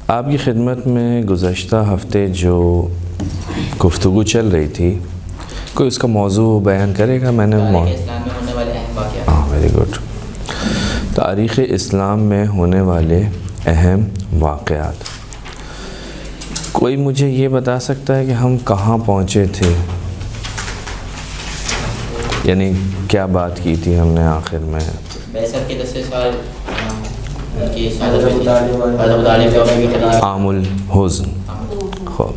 آپ کی خدمت میں گزشتہ ہفتے جو گفتگو چل رہی تھی، کوئی اس کا موضوع بیان کرے گا؟ میں نے اسلام میں ہونے والے اہم واقعات۔ Very good. تاریخ اسلام میں ہونے والے اہم واقعات۔ کوئی مجھے یہ بتا سکتا ہے کہ ہم کہاں پہنچے تھے؟ یعنی کیا بات کی تھی ہم نے آخر میں؟ بعثت کے 10 سال ان کی شہادت ہوئی تھی، حضرت ابو طالب جو نبی کے خلاف عام الحزن۔ خوب،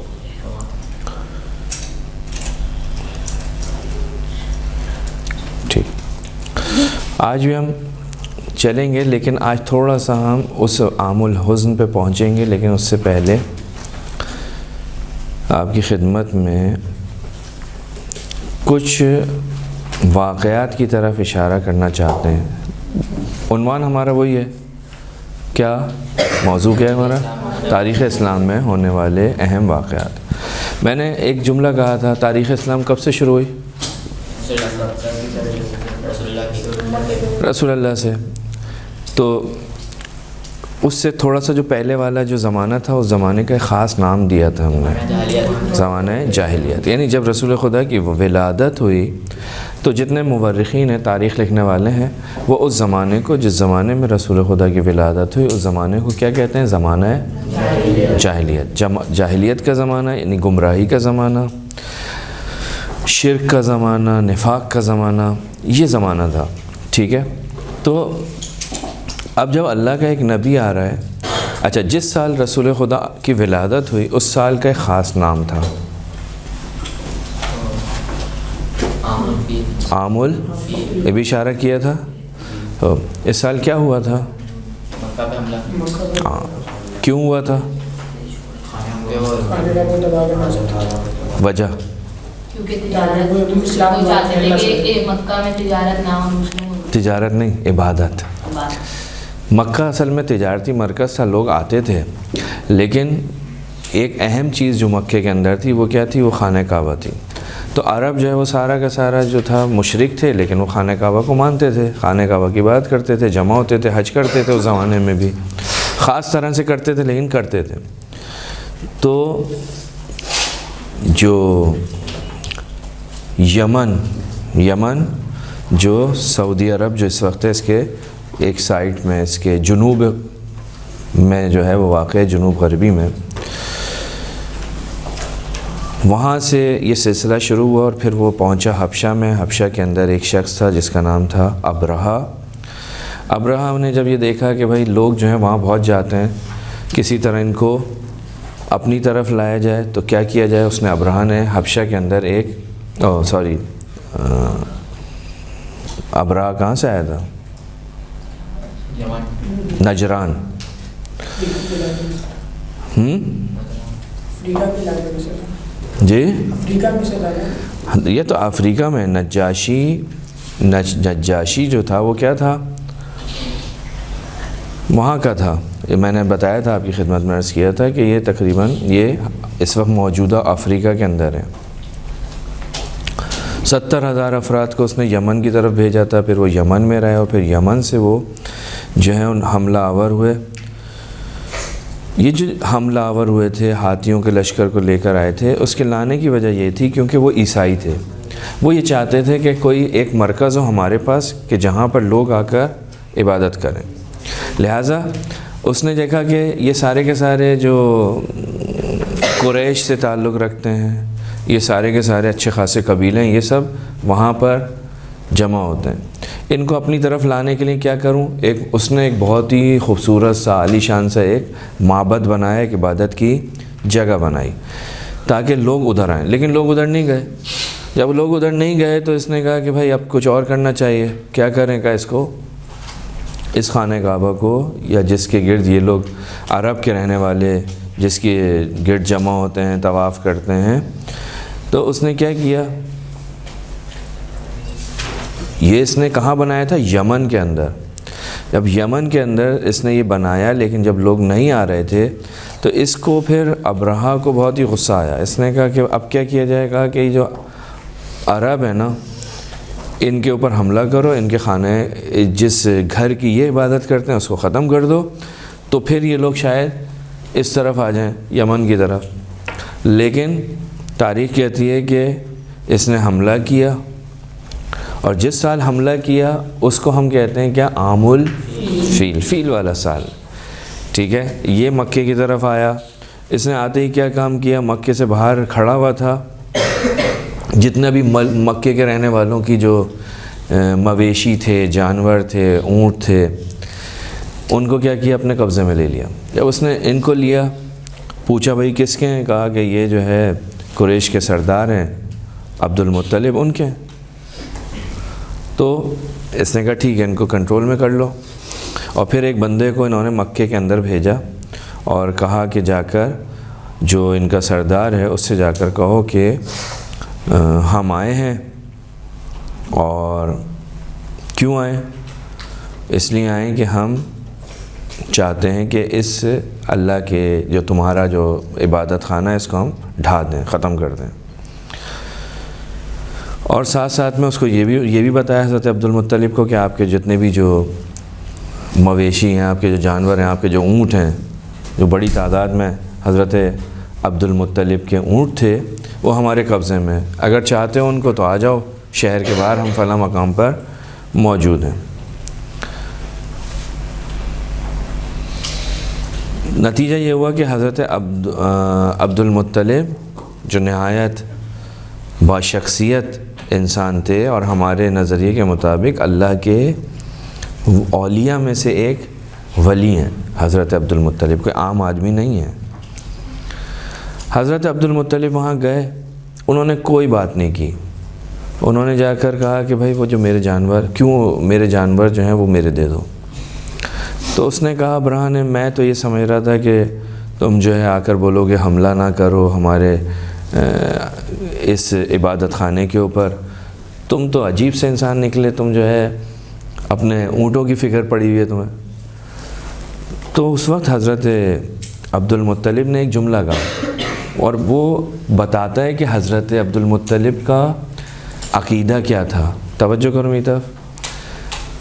ٹھیک، آج بھی ہم چلیں گے، لیکن آج تھوڑا سا ہم اس عام الحزن پہ پہنچیں گے، لیکن اس سے پہلے آپ کی خدمت میں کچھ واقعات کی طرف اشارہ کرنا چاہتے ہیں۔ عنوان ہمارا وہی ہے، کیا موضوع کیا ہے ہمارا؟ تاریخ اسلام میں ہونے والے اہم واقعات۔ میں نے ایک جملہ کہا تھا، تاریخ اسلام کب سے شروع ہوئی؟ رسول اللہ سے۔ تو اس سے تھوڑا سا جو پہلے والا جو زمانہ تھا، اس زمانے کا ایک خاص نام دیا تھا ہم نے، زمانہ جاہلیت۔ یعنی جب رسول خدا کی ولادت ہوئی تو جتنے مورخین ہیں، تاریخ لکھنے والے ہیں، وہ اس زمانے کو، جس زمانے میں رسول خدا کی ولادت ہوئی، اس زمانے کو کیا کہتے ہیں؟ زمانہ جاہلیت۔ جاہلیت کا زمانہ یعنی گمراہی کا زمانہ، شرک کا زمانہ، نفاق کا زمانہ، یہ زمانہ تھا، ٹھیک ہے؟ تو اب جب اللہ کا ایک نبی آ رہا ہے، اچھا، جس سال رسول خدا کی ولادت ہوئی اس سال کا ایک خاص نام تھا، عام الفیل، یہ بھی اشارہ کیا تھا۔ تو اس سال کیا ہوا تھا؟ مکہ پہ حملہ۔ کیوں ہوا تھا؟ وجہ؟ تجارت نہیں، عبادت۔ مکہ اصل میں تجارتی مرکز تھا، لوگ آتے تھے، لیکن ایک اہم چیز جو مکے کے اندر تھی وہ کیا تھی؟ وہ خانہ کعبہ تھی۔ تو عرب جو ہے وہ سارا کا سارا جو تھا مشرک تھے، لیکن وہ خانہ کعبہ کو مانتے تھے، خانہ کعبہ کی بات کرتے تھے، جمع ہوتے تھے، حج کرتے تھے، اس زمانے میں بھی خاص طرح سے کرتے تھے، لیکن کرتے تھے۔ تو جو یمن جو سعودی عرب جو اس وقت ہے، اس کے ایک سائٹ میں، اس کے جنوب میں جو ہے وہ واقع ہے، جنوب غربی میں، وہاں سے یہ سلسلہ شروع ہوا اور پھر وہ پہنچا حبشہ میں۔ حبشہ کے اندر ایک شخص تھا جس کا نام تھا ابرہہ۔ ابرہہ نے جب یہ دیکھا کہ بھائی لوگ جو ہیں وہاں پہنچ جاتے ہیں، کسی طرح ان کو اپنی طرف لایا جائے تو کیا کیا جائے، اس نے ابرہہ نے حبشہ کے اندر ابرہہ کہاں سے آیا تھا؟ نجران۔ جی، یہ تو افریقہ میں نجاشی جو تھا وہ کیا تھا؟ وہاں کا تھا۔ میں نے بتایا تھا، آپ کی خدمت میں عرض کیا تھا کہ یہ تقریباً یہ اس وقت موجودہ افریقہ کے اندر ہے۔ 70,000 افراد کو اس نے یمن کی طرف بھیجا تھا، پھر وہ یمن میں رہے اور پھر یمن سے وہ جو ہے حملہ آور ہوئے۔ یہ جو حملہ آور ہوئے تھے، ہاتھیوں کے لشکر کو لے کر آئے تھے، اس کے لانے کی وجہ یہ تھی کیونکہ وہ عیسائی تھے۔ وہ یہ چاہتے تھے کہ کوئی ایک مرکز ہو ہمارے پاس کہ جہاں پر لوگ آ کر عبادت کریں۔ لہٰذا اس نے دیکھا کہ یہ سارے کے سارے جو قریش سے تعلق رکھتے ہیں، یہ سارے کے سارے اچھے خاصے قبیلے ہیں، یہ سب وہاں پر جمع ہوتے ہیں۔ ان کو اپنی طرف لانے کے لیے کیا کروں؟ اس نے ایک بہت ہی خوبصورت سا عالی شان سا ایک معبد بنایا، ایک عبادت کی جگہ بنائی تاکہ لوگ ادھر آئیں، لیکن لوگ ادھر نہیں گئے۔ جب لوگ ادھر نہیں گئے تو اس نے کہا کہ بھائی اب کچھ اور کرنا چاہیے، کیا کریں؟ کہا اس کو، اس خانہ کعبہ کو، یا جس کے گرد یہ لوگ عرب کے رہنے والے جس کے گرد جمع ہوتے ہیں، طواف کرتے ہیں، تو اس نے کیا کیا؟ یہ اس نے کہاں بنایا تھا؟ یمن کے اندر۔ جب یمن کے اندر اس نے یہ بنایا، لیکن جب لوگ نہیں آ رہے تھے تو اس کو پھر ابرہہ کو بہت ہی غصہ آیا۔ اس نے کہا کہ اب کیا کیا جائے گا کہ یہ جو عرب ہے نا، ان کے اوپر حملہ کرو، ان کے خانہ جس گھر کی یہ عبادت کرتے ہیں اس کو ختم کر دو، تو پھر یہ لوگ شاید اس طرف آ جائیں، یمن کی طرف، لیکن تاریخ کہتی ہے کہ اس نے حملہ کیا، اور جس سال حملہ کیا اس کو ہم کہتے ہیں کیا؟ عام الفیل، فیل والا سال، ٹھیک ہے۔ یہ مکے کی طرف آیا، اس نے آتے ہی کیا کام کیا؟ مکے سے باہر کھڑا ہوا تھا، جتنے بھی مکے کے رہنے والوں کی جو مویشی تھے، جانور تھے، اونٹ تھے، ان کو کیا کیا؟ اپنے قبضے میں لے لیا۔ جب اس نے ان کو لیا، پوچھا بھائی کس کے ہیں؟ کہا کہ یہ جو ہے قریش کے سردار ہیں، عبد المطلب ان کے ہیں۔ تو اس نے کہا ٹھیک ہے، ان کو کنٹرول میں کر لو، اور پھر ایک بندے کو انہوں نے مکے کے اندر بھیجا اور کہا کہ جا کر جو ان کا سردار ہے اس سے جا کر کہو کہ ہم آئے ہیں، اور کیوں آئے؟ اس لیے آئیں کہ ہم چاہتے ہیں کہ اس اللہ کے جو تمہارا جو عبادت خانہ ہے اس کو ہم ڈھا دیں، ختم کر دیں۔ اور ساتھ ساتھ میں اس کو یہ بھی بتایا حضرت عبد المطلب کو کہ آپ کے جتنے بھی جو مویشی ہیں، آپ کے جو جانور ہیں، آپ کے جو اونٹ ہیں، جو بڑی تعداد میں حضرت عبد المطلب کے اونٹ تھے، وہ ہمارے قبضے میں، اگر چاہتے ہو ان کو تو آ جاؤ شہر کے باہر، ہم فلاں مقام پر موجود ہیں۔ نتیجہ یہ ہوا کہ حضرت عبد المطلب جو نہایت باشخصیت انسان تھے، اور ہمارے نظریے کے مطابق اللہ کے اولیاء میں سے ایک ولی ہیں حضرت عبد المطلب، کوئی عام آدمی نہیں ہے۔ حضرت عبد المطلب وہاں گئے، انہوں نے کوئی بات نہیں کی، انہوں نے جا کر کہا کہ بھائی وہ جو میرے جانور جو ہیں وہ میرے دے دو۔ تو اس نے کہا ابراہ نے، میں تو یہ سمجھ رہا تھا کہ تم جو ہے آ کر بولو گے حملہ نہ کرو ہمارے اس عبادت خانے کے اوپر، تم تو عجیب سے انسان نکلے، تم جو ہے اپنے اونٹوں کی فکر پڑی ہوئی ہے تمہیں۔ تو اس وقت حضرت عبد المطلب نے ایک جملہ کہا، اور وہ بتاتا ہے کہ حضرت عبد المطلب کا عقیدہ کیا تھا۔ توجہ کرو میری طرف،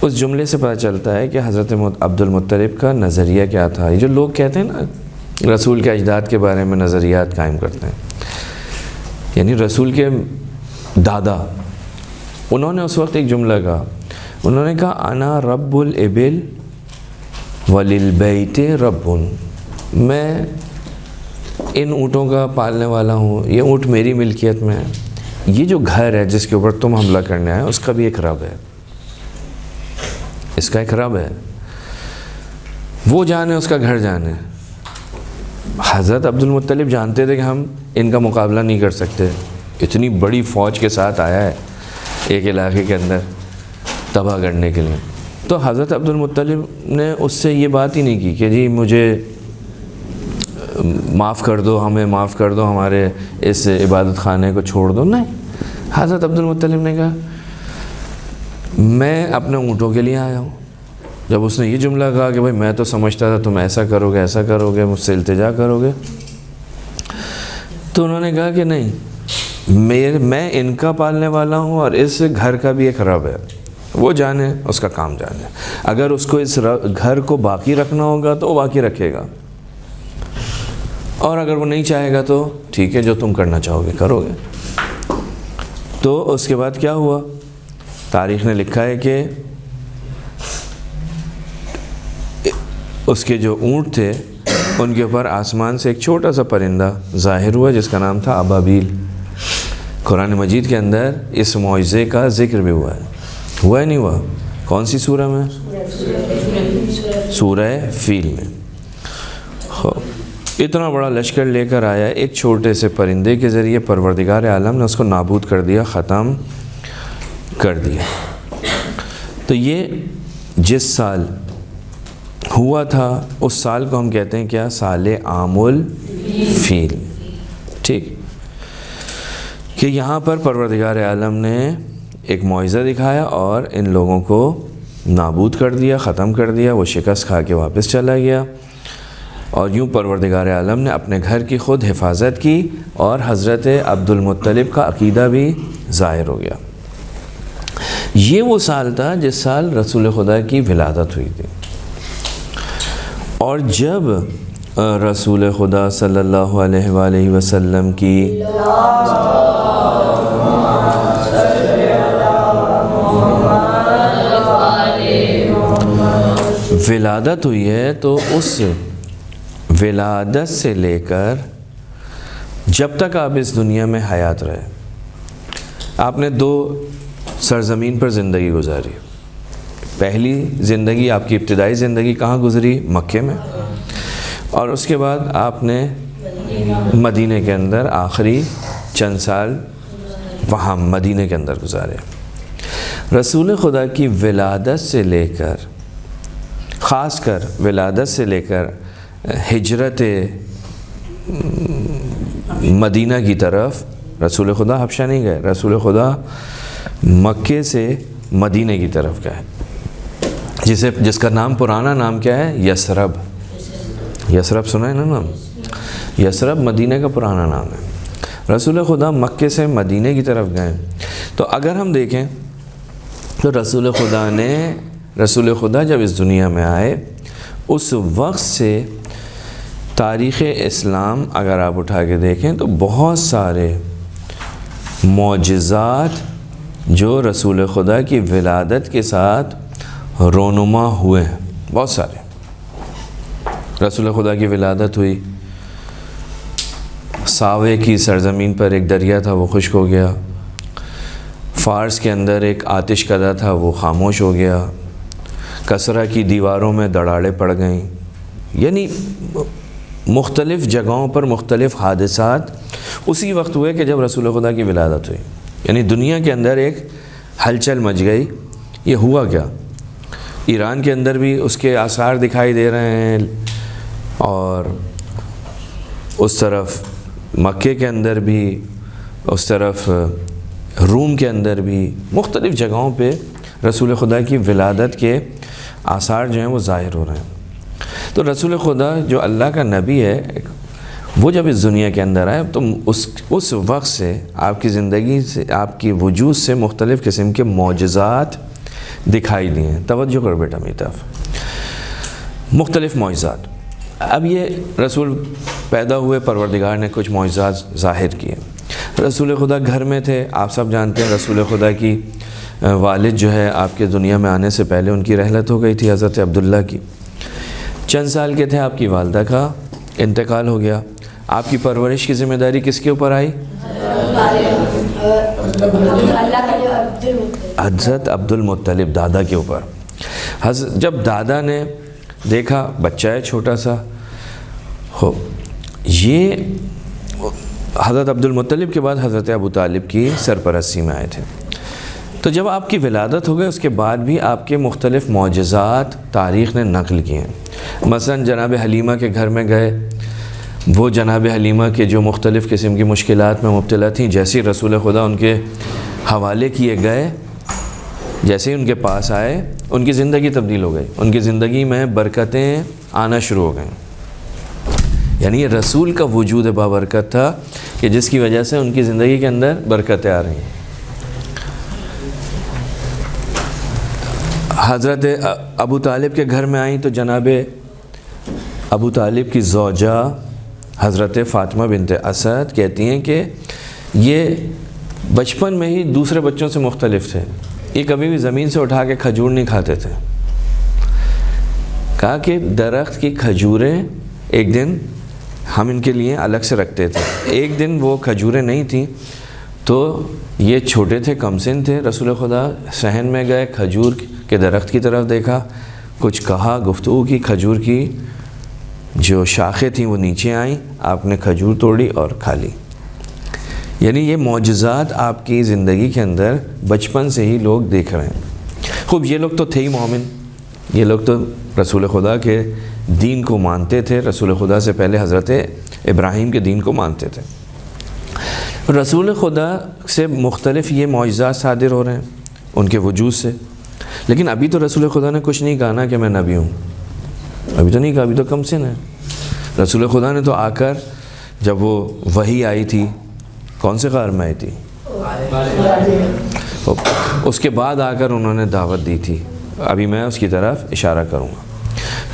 اس جملے سے پتہ چلتا ہے کہ حضرت عبد المطلب کا نظریہ کیا تھا۔ یہ جو لوگ کہتے ہیں نا رسول کے اجداد کے بارے میں نظریات قائم کرتے ہیں، یعنی رسول کے دادا، انہوں نے اس وقت ایک جملہ کہا، انہوں نے کہا انا رب الابل وللبیت رب، میں ان اونٹوں کا پالنے والا ہوں، یہ اونٹ میری ملکیت میں ہے، یہ جو گھر ہے جس کے اوپر تم حملہ کرنے آئے اس کا بھی ایک رب ہے، اس کا ایک رب ہے، وہ جانے اس کا گھر جانے۔ حضرت عبد المطلب جانتے تھے کہ ہم ان کا مقابلہ نہیں کر سکتے، اتنی بڑی فوج کے ساتھ آیا ہے ایک علاقے کے اندر تباہ کرنے کے لیے۔ تو حضرت عبد المطلب نے اس سے یہ بات ہی نہیں کی کہ جی مجھے معاف کر دو، ہمیں معاف کر دو، ہمارے اس عبادت خانے کو چھوڑ دو، نہیں۔ حضرت عبد المطلب نے کہا میں اپنے اونٹوں کے لیے آیا ہوں۔ جب اس نے یہ جملہ کہا کہ بھائی میں تو سمجھتا تھا تم ایسا کرو گے، ایسا کرو گے، مجھ سے التجا کرو گے، تو انہوں نے کہا کہ نہیں، میں ان کا پالنے والا ہوں، اور اس گھر کا بھی ایک رب ہے، وہ جانے، اس کا کام جانے، اگر اس کو اس گھر کو باقی رکھنا ہوگا تو وہ باقی رکھے گا، اور اگر وہ نہیں چاہے گا تو ٹھیک ہے، جو تم کرنا چاہو گے کرو گے۔ تو اس کے بعد کیا ہوا؟ تاریخ نے لکھا ہے کہ اس کے جو اونٹ تھے ان کے اوپر آسمان سے ایک چھوٹا سا پرندہ ظاہر ہوا جس کا نام تھا ابابیل۔ قرآن مجید کے اندر اس معجزے کا ذکر بھی ہوا ہے، ہوا ہے نہیں ہوا؟ کون سی سورہ میں؟ سورہ فیل میں۔ اتنا بڑا لشکر لے کر آیا، ایک چھوٹے سے پرندے کے ذریعے پروردگار عالم نے اس کو نابود کر دیا، ختم کر دیا۔ تو یہ جس سال ہوا تھا اس سال کو ہم کہتے ہیں کیا؟ سال عام الفیل، ٹھیک، کہ یہاں پر پروردگار عالم نے ایک معجزہ دکھایا اور ان لوگوں کو نابود کر دیا، ختم کر دیا، وہ شکست کھا کے واپس چلا گیا، اور یوں پروردگار عالم نے اپنے گھر کی خود حفاظت کی، اور حضرت عبد المطلب کا عقیدہ بھی ظاہر ہو گیا۔ یہ وہ سال تھا جس سال رسول خدا کی ولادت ہوئی تھی، اور جب رسول خدا صلی اللہ علیہ وآلہ وسلم کی ولادت ہوئی ہے تو اس ولادت سے لے کر جب تک آپ اس دنیا میں حیات رہے آپ نے 2 سرزمین پر زندگی گزاری. پہلی زندگی آپ کی ابتدائی زندگی کہاں گزری؟ مکے میں. اور اس کے بعد آپ نے مدینہ کے اندر آخری چند سال وہاں مدینہ کے اندر گزارے. رسول خدا کی ولادت سے لے کر خاص کر ولادت سے لے کر ہجرت مدینہ کی طرف رسول خدا حبشہ نہیں گئے. رسول خدا مکے سے مدینہ کی طرف گئے جس کا نام پرانا نام کیا ہے؟ یثرب. یثرب سنا ہے نا نام؟ یثرب مدینہ کا پرانا نام ہے. رسول خدا مکے سے مدینہ کی طرف گئے. تو اگر ہم دیکھیں تو رسول خدا جب اس دنیا میں آئے اس وقت سے تاریخ اسلام اگر آپ اٹھا کے دیکھیں تو بہت سارے معجزات جو رسول خدا کی ولادت کے ساتھ رونما ہوئے ہیں. بہت سارے. رسول خدا کی ولادت ہوئی، ساوے کی سرزمین پر ایک دریا تھا وہ خشک ہو گیا. فارس کے اندر ایک آتش کدہ تھا وہ خاموش ہو گیا. کسرا کی دیواروں میں دڑاڑیں پڑ گئیں. یعنی مختلف جگہوں پر مختلف حادثات اسی وقت ہوئے کہ جب رسول خدا کی ولادت ہوئی. یعنی دنیا کے اندر ایک ہلچل مچ گئی. یہ ہوا کیا؟ ایران کے اندر بھی اس کے آثار دکھائی دے رہے ہیں اور اس طرف مکے کے اندر بھی، اس طرف روم کے اندر بھی، مختلف جگہوں پہ رسول خدا کی ولادت کے آثار جو ہیں وہ ظاہر ہو رہے ہیں. تو رسول خدا جو اللہ کا نبی ہے وہ جب اس دنیا کے اندر آئے تو اس وقت سے آپ کی زندگی سے، آپ کی وجود سے مختلف قسم کے معجزات دکھائی دیے ہیں. توجہ کر بیٹا میری طرف. مختلف معجزات. اب یہ رسول پیدا ہوئے، پروردگار نے کچھ معجزات ظاہر کیے. رسول خدا گھر میں تھے. آپ سب جانتے ہیں رسول خدا کی والد جو ہے آپ کے دنیا میں آنے سے پہلے ان کی رحلت ہو گئی تھی، حضرت عبداللہ کی. چند سال کے تھے، آپ کی والدہ کا انتقال ہو گیا. آپ کی پرورش کی ذمہ داری کس کے اوپر آئی؟ حضرت عبد المطلب دادا کے اوپر. جب دادا نے دیکھا بچہ ہے چھوٹا سا، یہ حضرت عبد المطلب کے بعد حضرت ابو طالب کی سرپرستی میں آئے تھے. تو جب آپ کی ولادت ہو گئی اس کے بعد بھی آپ کے مختلف معجزات تاریخ نے نقل کیے ہیں. مثلا جناب حلیمہ کے گھر میں گئے، وہ جناب حلیمہ کے جو مختلف قسم کی مشکلات میں مبتلا تھیں، جیسے رسول خدا ان کے حوالے کیے گئے، جیسے ان کے پاس آئے ان کی زندگی تبدیل ہو گئی. ان کی زندگی میں برکتیں آنا شروع ہو گئیں. یعنی یہ رسول کا وجود بابرکت تھا کہ جس کی وجہ سے ان کی زندگی کے اندر برکتیں آ رہی ہیں. حضرت ابو طالب کے گھر میں آئیں تو جناب ابو طالب کی زوجہ حضرت فاطمہ بنت اسد کہتی ہیں کہ یہ بچپن میں ہی دوسرے بچوں سے مختلف تھے. یہ کبھی بھی زمین سے اٹھا کے کھجور نہیں کھاتے تھے. کہا کہ درخت کی کھجوریں ایک دن ہم ان کے لیے الگ سے رکھتے تھے. ایک دن وہ کھجوریں نہیں تھیں تو یہ چھوٹے تھے، کم سن تھے. رسول خدا صحن میں گئے، کھجور کے درخت کی طرف دیکھا، کچھ کہا، گفتگو کی. کھجور کی جو شاخیں تھیں وہ نیچے آئیں، آپ نے کھجور توڑی اور کھا لی. یعنی یہ معجزات آپ کی زندگی کے اندر بچپن سے ہی لوگ دیکھ رہے ہیں. خوب یہ لوگ تو تھے ہی مومن، یہ لوگ تو رسول خدا کے دین کو مانتے تھے. رسول خدا سے پہلے حضرت ابراہیم کے دین کو مانتے تھے. رسول خدا سے مختلف یہ معجزات صادر ہو رہے ہیں ان کے وجود سے. لیکن ابھی تو رسول خدا نے کچھ نہیں کہا نا کہ میں نبی ہوں. ابھی تو نہیں کہا، ابھی تو کم سن ہے. رسول خدا نے تو آ کر جب وہ وحی آئی تھی، کون سے غار میں آئی تھی؟ اس کے بعد آ کر انہوں نے دعوت دی تھی. ابھی میں اس کی طرف اشارہ کروں گا.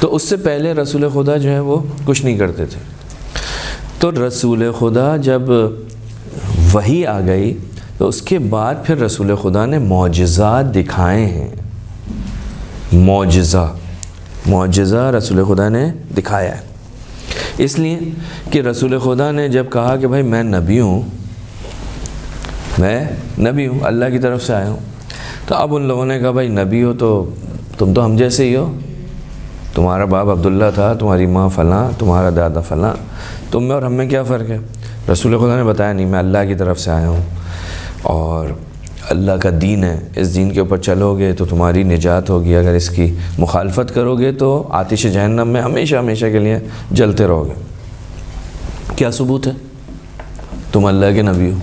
تو اس سے پہلے رسول خدا جو ہے وہ کچھ نہیں کرتے تھے. تو رسول خدا جب وحی آ گئی تو اس کے بعد پھر رسول خدا نے معجزات دکھائے ہیں. معجزہ رسول خدا نے دکھایا ہے. اس لیے کہ رسول خدا نے جب کہا کہ بھائی میں نبی ہوں اللہ کی طرف سے آیا ہوں, تو اب ان لوگوں نے کہا بھائی نبی ہو تو تم تو ہم جیسے ہی ہو, تمہارا باپ عبداللہ تھا, تمہاری ماں فلاں, تمہارا دادا فلاں, تم میں اور ہم میں کیا فرق ہے؟ رسول خدا نے بتایا نہیں, میں اللہ کی طرف سے آیا ہوں اور اللہ کا دین ہے, اس دین کے اوپر چلو گے تو تمہاری نجات ہوگی, اگر اس کی مخالفت کرو گے تو آتش جہنم میں ہمیشہ کے لیے جلتے رہو گے. کیا ثبوت ہے تم اللہ کے نبی ہو؟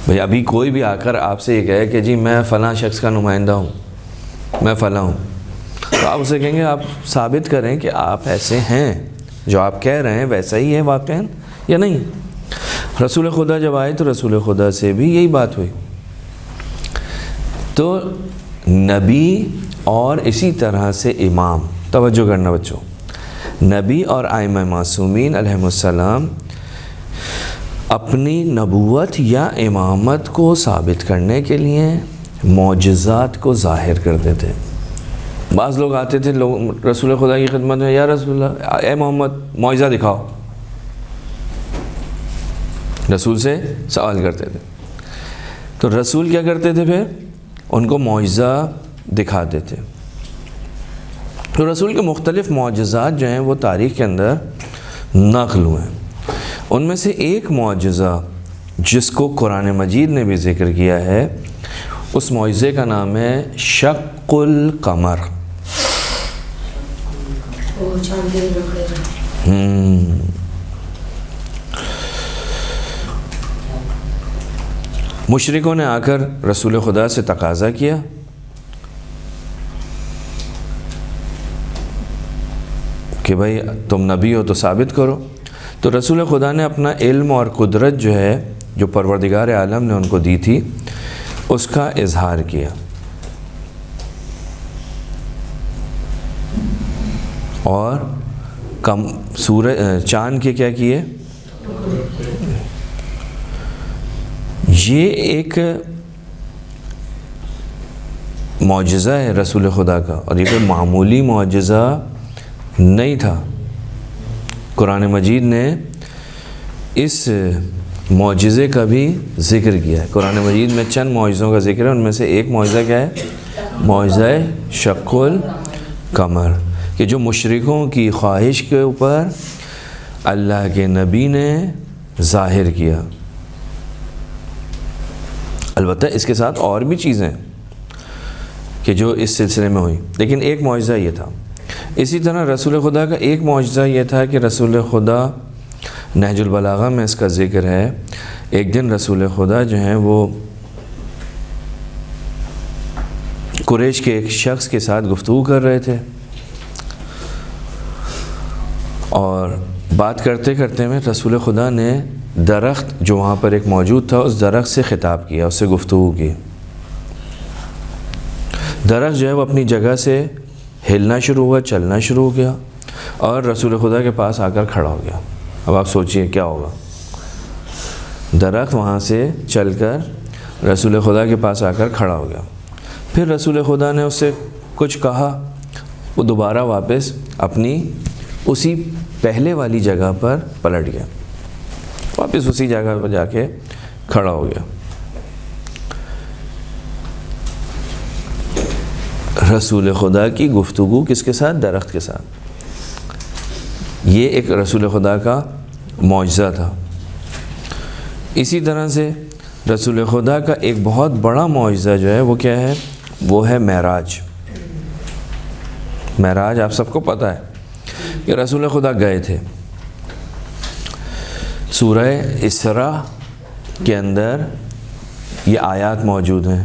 بھئی ابھی کوئی بھی آ کر آپ سے یہ کہے کہ جی میں فلاں شخص کا نمائندہ ہوں, میں فلاں ہوں, تو آپ اسے کہیں گے آپ ثابت کریں کہ آپ ایسے ہیں, جو آپ کہہ رہے ہیں ویسا ہی ہے واقعاً یا نہیں. رسول خدا جب آئے تو رسول خدا سے بھی یہی بات ہوئی. تو نبی اور اسی طرح سے امام, توجہ کرنا بچوں, نبی اور ائمہ معصومین علیہم السلام اپنی نبوت یا امامت کو ثابت کرنے کے لیے معجزات کو ظاہر کرتے تھے. بعض لوگ آتے تھے رسول خدا کی خدمت میں, یا رسول اللہ, اے محمد معجزہ دکھاؤ, رسول سے سوال کرتے تھے. تو رسول کیا کرتے تھے پھر؟ ان کو معجزہ دکھاتے تھے. تو رسول کے مختلف معجزات جو ہیں وہ تاریخ کے اندر نقل ہوئے ہیں. ان میں سے ایک معجزہ جس کو قرآن مجید نے بھی ذکر کیا ہے, اس معجزے کا نام ہے شق القمر. مشرکوں نے آ کر رسول خدا سے تقاضا کیا کہ بھائی تم نبی ہو تو ثابت کرو. تو رسول خدا نے اپنا علم اور قدرت جو ہے, جو پروردگار عالم نے ان کو دی تھی, اس کا اظہار کیا. اور چاند کے کیا کیے؟ یہ ایک معجزہ ہے رسول خدا کا, اور یہ کوئی معمولی معجزہ نہیں تھا. قرآن مجید نے اس معجزے کا بھی ذکر کیا ہے. قرآن مجید میں چند معجزوں کا ذکر ہے, ان میں سے ایک معجزہ کیا ہے؟ معجزہ شق القمر, کہ جو مشرکوں کی خواہش کے اوپر اللہ کے نبی نے ظاہر کیا. البتہ اس کے ساتھ اور بھی چیزیں کہ جو اس سلسلے میں ہوئی, لیکن ایک معجزہ یہ تھا. اسی طرح رسول خدا کا ایک معجزہ یہ تھا کہ رسول خدا, نہج البلاغہ میں اس کا ذکر ہے, ایک دن رسول خدا جو ہیں وہ قریش کے ایک شخص کے ساتھ گفتگو کر رہے تھے, اور بات کرتے کرتے میں رسول خدا نے درخت جو وہاں پر ایک موجود تھا اس درخت سے خطاب کیا, اس سے گفتگو کی. درخت جو ہے وہ اپنی جگہ سے ہلنا شروع ہوا, چلنا شروع ہو گیا, اور رسول خدا کے پاس آ کر کھڑا ہو گیا. اب آپ سوچئے کیا ہوگا؟ درخت وہاں سے چل کر رسول خدا کے پاس آ کر کھڑا ہو گیا. پھر رسول خدا نے اس سے کچھ کہا, وہ دوبارہ واپس اپنی اسی پہلے والی جگہ پر پلٹ گیا, واپس اسی جگہ پر جا کے کھڑا ہو گیا. رسول خدا کی گفتگو کس کے ساتھ؟ درخت کے ساتھ. یہ ایک رسول خدا کا معجزہ تھا. اسی طرح سے رسول خدا کا ایک بہت بڑا معجزہ جو ہے وہ کیا ہے؟ وہ ہے معراج. معراج آپ سب کو پتہ ہے کہ رسول خدا گئے تھے. سورہ اسراء کے اندر یہ آیات موجود ہیں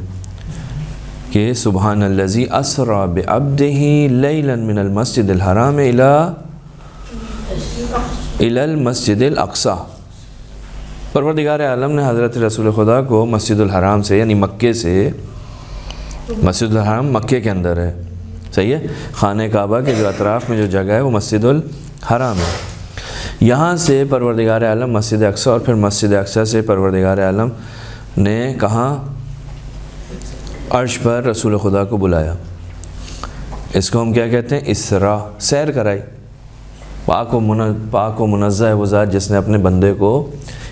کہ سبحان الذی اسری بعبدہ لیلا من المسجد الحرام الی المسجد الاقصی. پروردگار عالم نے حضرت رسول خدا کو مسجد الحرام سے, یعنی مکے سے, مسجد الحرام مکے کے اندر ہے, صحیح ہے. خانہ کعبہ کے جو اطراف میں جو جگہ ہے وہ مسجد الحرام ہے. یہاں سے پروردگار عالم مسجد اقصی اور پھر مسجد اقصی سے پروردگار عالم نے کہاں عرش پر رسول خدا کو بلایا. اس کو ہم کیا کہتے ہیں؟ اسراء. سیر کرائی. پاک و منزہ ہے وہ ذات جس نے اپنے بندے کو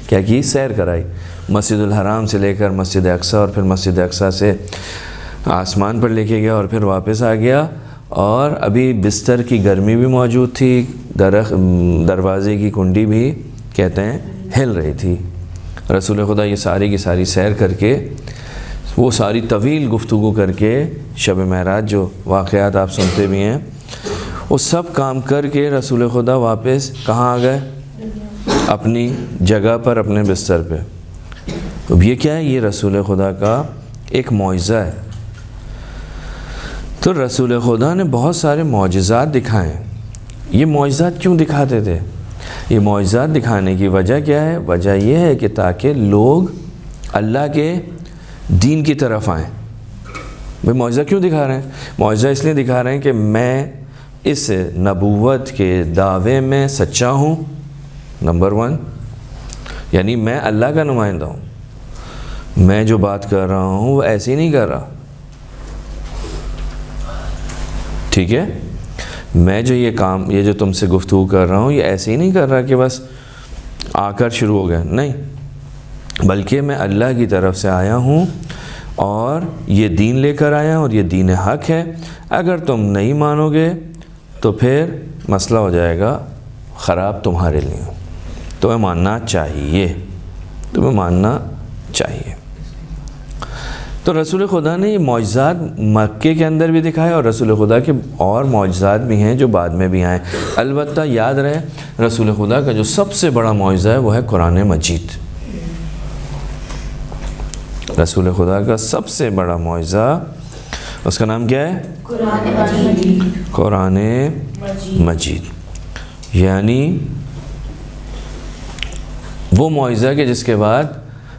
کیا کی؟ سیر کرائی. مسجد الحرام سے لے کر مسجد اقصی اور پھر مسجد اقصی سے آسمان پر لے کے گیا اور پھر واپس آ گیا. اور ابھی بستر کی گرمی بھی موجود تھی، دروازے کی کنڈی بھی کہتے ہیں ہل رہی تھی. رسول خدا یہ ساری کی ساری سیر کر کے، وہ ساری طویل گفتگو کر کے، شب معراج جو واقعات آپ سنتے بھی ہیں، وہ سب کام کر کے رسول خدا واپس کہاں آ گئے؟ اپنی جگہ پر، اپنے بستر پہ. اب یہ کیا ہے؟ یہ رسول خدا کا ایک معجزہ ہے. تو رسول خدا نے بہت سارے معجزات دکھائے. یہ معجزات کیوں دکھاتے تھے؟ یہ معجزات دکھانے کی وجہ کیا ہے؟ وجہ یہ ہے کہ تاکہ لوگ اللہ کے دین کی طرف آئیں. بھئی معجزہ کیوں دکھا رہے ہیں؟ معجزہ اس لیے دکھا رہے ہیں کہ میں اس نبوت کے دعوے میں سچا ہوں، نمبر 1. یعنی میں اللہ کا نمائندہ ہوں. میں جو بات کر رہا ہوں وہ ایسے ہی نہیں کر رہا، ٹھیک ہے؟ میں جو یہ جو تم سے گفتگو کر رہا ہوں یہ ایسے ہی نہیں کر رہا کہ بس آ کر شروع ہو گیا، نہیں، بلکہ میں اللہ کی طرف سے آیا ہوں اور یہ دین لے کر آیا ہوں اور یہ دین حق ہے. اگر تم نہیں مانو گے تو پھر مسئلہ ہو جائے گا خراب تمہارے لیے. تمہیں ماننا چاہیے، تمہیں ماننا چاہیے. تو رسول خدا نے یہ معجزات مکے کے اندر بھی دکھائے اور رسول خدا کے اور معجزات بھی ہیں جو بعد میں بھی آئیں. البتہ یاد رہے رسول خدا کا جو سب سے بڑا معجزہ ہے وہ ہے قرآن مجید. رسول خدا کا سب سے بڑا معجزہ اس کا نام کیا ہے؟ قرآن مجید. یعنی وہ معجزہ کہ جس کے بعد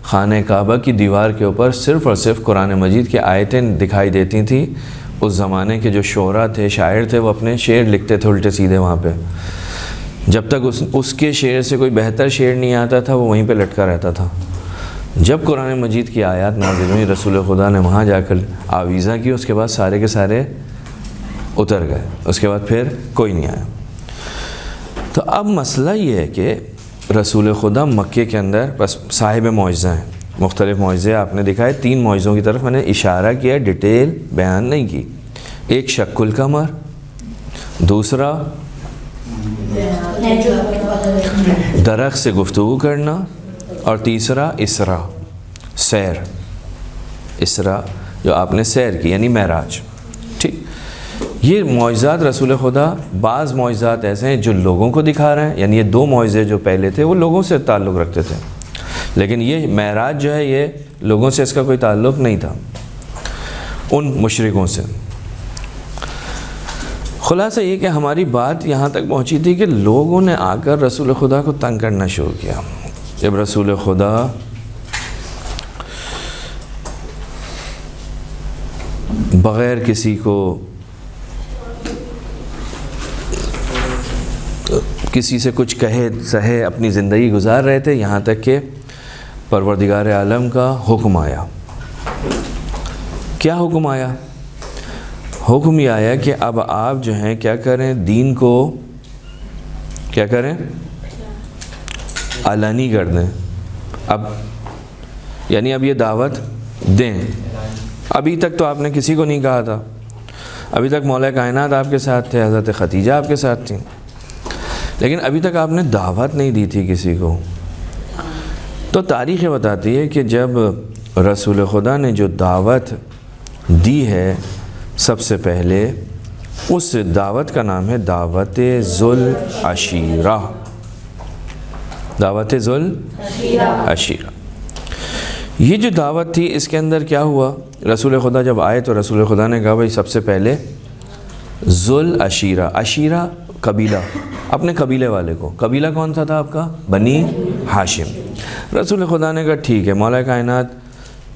خانہ کعبہ کی دیوار کے اوپر صرف اور صرف قرآن مجید کی آیتیں دکھائی دیتی تھیں. اس زمانے کے جو شعراء تھے، شاعر تھے، وہ اپنے شعر لکھتے تھے الٹے سیدھے وہاں پہ. جب تک اس کے شعر سے کوئی بہتر شعر نہیں آتا تھا وہ وہیں پہ لٹکا رہتا تھا. جب قرآن مجید کی آیات نازل ہوئی، رسول خدا نے وہاں جا کر آویزہ کی، اس کے بعد سارے کے سارے اتر گئے. اس کے بعد پھر کوئی نہیں آیا. تو اب مسئلہ یہ ہے کہ رسول خدا مکے کے اندر بس صاحب معجزہ ہیں. مختلف معجزے آپ نے دکھائے. 3 معجزوں کی طرف میں نے اشارہ کیا، ڈیٹیل بیان نہیں کی. ایک شق القمر، دوسرا درخت سے گفتگو کرنا، اور تیسرا اسراء، سیر. اسراء جو آپ نے سیر کی یعنی معراج. ٹھیک، یہ معجزات رسول خدا، بعض معجزات ایسے ہیں جو لوگوں کو دکھا رہے ہیں. یعنی یہ 2 معجزے جو پہلے تھے وہ لوگوں سے تعلق رکھتے تھے، لیکن یہ معراج جو ہے یہ لوگوں سے اس کا کوئی تعلق نہیں تھا، ان مشرکوں سے. خلاصہ یہ کہ ہماری بات یہاں تک پہنچی تھی کہ لوگوں نے آ کر رسول خدا کو تنگ کرنا شروع کیا. جب رسول خدا بغیر کسی کو کسی سے کچھ کہے سہے اپنی زندگی گزار رہے تھے، یہاں تک کہ پروردگار عالم کا حکم آیا. کیا حکم آیا؟ حکم یہ آیا کہ اب آپ جو ہیں کیا کریں، دین کو کیا کریں، علنی کر دیں. اب یعنی اب یہ دعوت دیں. ابھی تک تو آپ نے کسی کو نہیں کہا تھا. ابھی تک مولا کائنات آپ کے ساتھ تھے، حضرت خدیجہ آپ کے ساتھ تھیں، لیکن ابھی تک آپ نے دعوت نہیں دی تھی کسی کو. تو تاریخ بتاتی ہے کہ جب رسول خدا نے جو دعوت دی ہے سب سے پہلے، اس دعوت کا نام ہے دعوت ذوالعشیرہ. دعوت ذوالعشیرہ. یہ جو دعوت تھی اس کے اندر کیا ہوا؟ رسول خدا جب آئے تو رسول خدا نے کہا بھائی سب سے پہلے ذوالعشیرہ. عشیرہ قبیلہ، اپنے قبیلے والے کو. قبیلہ کون سا تھا آپ کا؟ بنی ہاشم. رسول خدا نے کہا ٹھیک ہے. مولا کائنات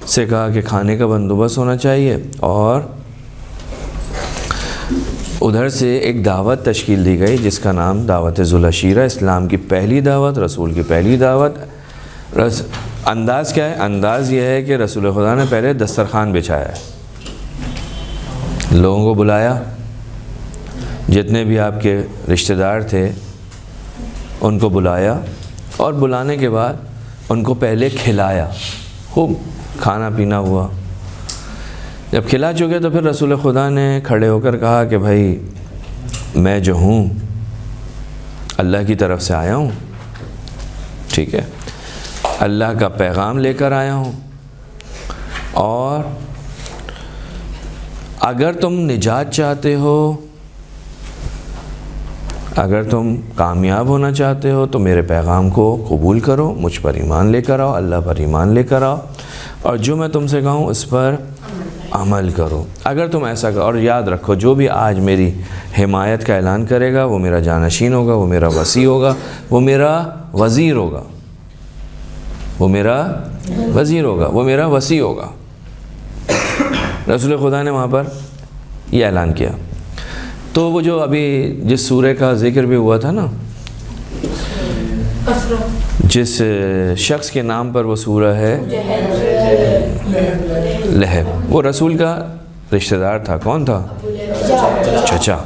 سے کہا کہ کھانے کا بندوبست ہونا چاہیے اور ادھر سے ایک دعوت تشکیل دی گئی جس کا نام دعوت ذوالعشیرہ، اسلام کی پہلی دعوت، رسول کی پہلی دعوت۔ انداز کیا ہے؟ انداز یہ ہے کہ رسول خدا نے پہلے دسترخوان بچھایا ہے، لوگوں کو بلایا، جتنے بھی آپ کے رشتہ دار تھے ان کو بلایا، اور بلانے کے بعد ان کو پہلے کھلایا، خوب کھانا پینا ہوا۔ جب کھلا چکے تو پھر رسول خدا نے کھڑے ہو کر کہا کہ بھائی میں جو ہوں اللہ کی طرف سے آیا ہوں، ٹھیک ہے، اللہ کا پیغام لے کر آیا ہوں، اور اگر تم نجات چاہتے ہو، اگر تم کامیاب ہونا چاہتے ہو تو میرے پیغام کو قبول کرو، مجھ پر ایمان لے کر آؤ، اللہ پر ایمان لے کر آؤ، اور جو میں تم سے کہوں اس پر عمل کرو۔ اگر تم ایسا کرو، اور یاد رکھو جو بھی آج میری حمایت کا اعلان کرے گا وہ میرا جانشین ہوگا، وہ میرا وصی ہوگا، وہ میرا وزیر ہوگا، وہ میرا وزیر ہوگا، وہ میرا وصی ہوگا۔ رسول خدا نے وہاں پر یہ اعلان کیا۔ تو وہ جو ابھی جس سورہ کا ذکر بھی ہوا تھا نا، جس شخص کے نام پر وہ سورہ ہے لہب، وہ رسول کا رشتہ دار تھا۔ کون تھا؟ چچا۔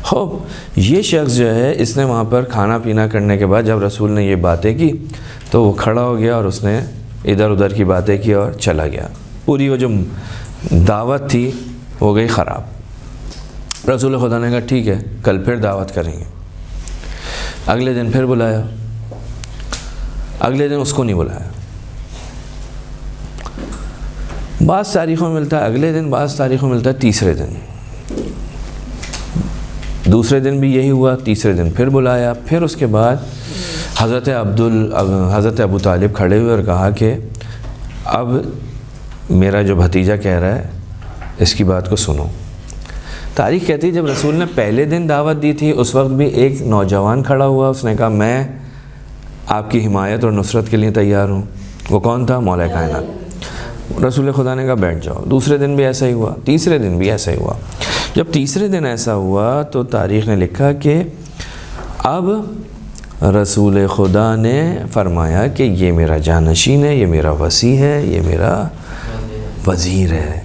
خوب، یہ شخص جو ہے اس نے وہاں پر کھانا پینا کرنے کے بعد جب رسول نے یہ باتیں کی تو وہ کھڑا ہو گیا اور اس نے ادھر ادھر کی باتیں کی اور چلا گیا۔ پوری وہ جو دعوت تھی ہو گئی خراب۔ رسول خدا نے کہا ٹھیک ہے کل پھر دعوت کریں گے۔ اگلے دن پھر بلایا، اگلے دن اس کو نہیں بلایا۔ بعض تاریخوں میں ملتا ہے اگلے دن، بعض تاریخوں میں ملتا ہے تیسرے دن۔ دوسرے دن بھی یہی ہوا، تیسرے دن پھر بلایا۔ پھر اس کے بعد حضرت ابو طالب کھڑے ہوئے اور کہا کہ اب میرا جو بھتیجا کہہ رہا ہے اس کی بات کو سنو۔ تاریخ کہتی ہے جب رسول نے پہلے دن دعوت دی تھی اس وقت بھی ایک نوجوان کھڑا ہوا، اس نے کہا میں آپ کی حمایت اور نصرت کے لیے تیار ہوں۔ وہ کون تھا؟ مولا کائنات۔ رسول خدا نے کہا بیٹھ جاؤ۔ دوسرے دن بھی ایسا ہی ہوا، تیسرے دن بھی ایسا ہی ہوا۔ جب تیسرے دن ایسا ہوا تو تاریخ نے لکھا کہ اب رسول خدا نے فرمایا کہ یہ میرا جانشین ہے، یہ میرا وصی ہے، یہ میرا وزیر ہے۔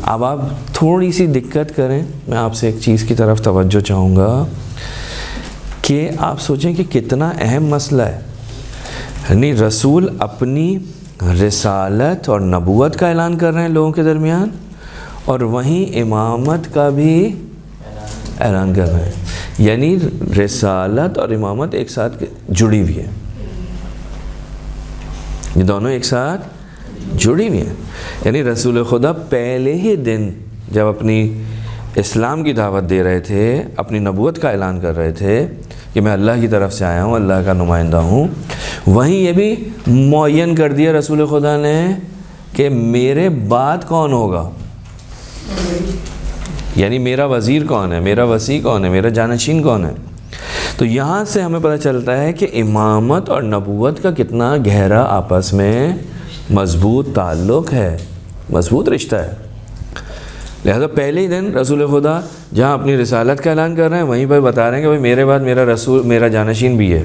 اب آپ تھوڑی سی دقت کریں، میں آپ سے ایک چیز کی طرف توجہ چاہوں گا کہ آپ سوچیں کہ کتنا اہم مسئلہ ہے۔ یعنی رسول اپنی رسالت اور نبوت کا اعلان کر رہے ہیں لوگوں کے درمیان، اور وہیں امامت کا بھی اعلان کر رہے ہیں۔ یعنی رسالت اور امامت ایک ساتھ جڑی ہوئی ہے، یہ دونوں ایک ساتھ جڑی ہوئی ہیں۔ یعنی رسول خدا پہلے ہی دن جب اپنی اسلام کی دعوت دے رہے تھے، اپنی نبوت کا اعلان کر رہے تھے کہ میں اللہ کی طرف سے آیا ہوں، اللہ کا نمائندہ ہوں، وہیں یہ بھی معین کر دیا رسول خدا نے کہ میرے بعد کون ہوگا، یعنی میرا وزیر کون ہے، میرا وصی کون ہے، میرا جانشین کون ہے۔ تو یہاں سے ہمیں پتہ چلتا ہے کہ امامت اور نبوت کا کتنا گہرا آپس میں مضبوط تعلق ہے، مضبوط رشتہ ہے۔ لہذا پہلے ہی دن رسول خدا جہاں اپنی رسالت کا اعلان کر رہے ہیں وہیں پر بتا رہے ہیں کہ بھائی میرے بعد میرا رسول، میرا جانشین بھی ہے۔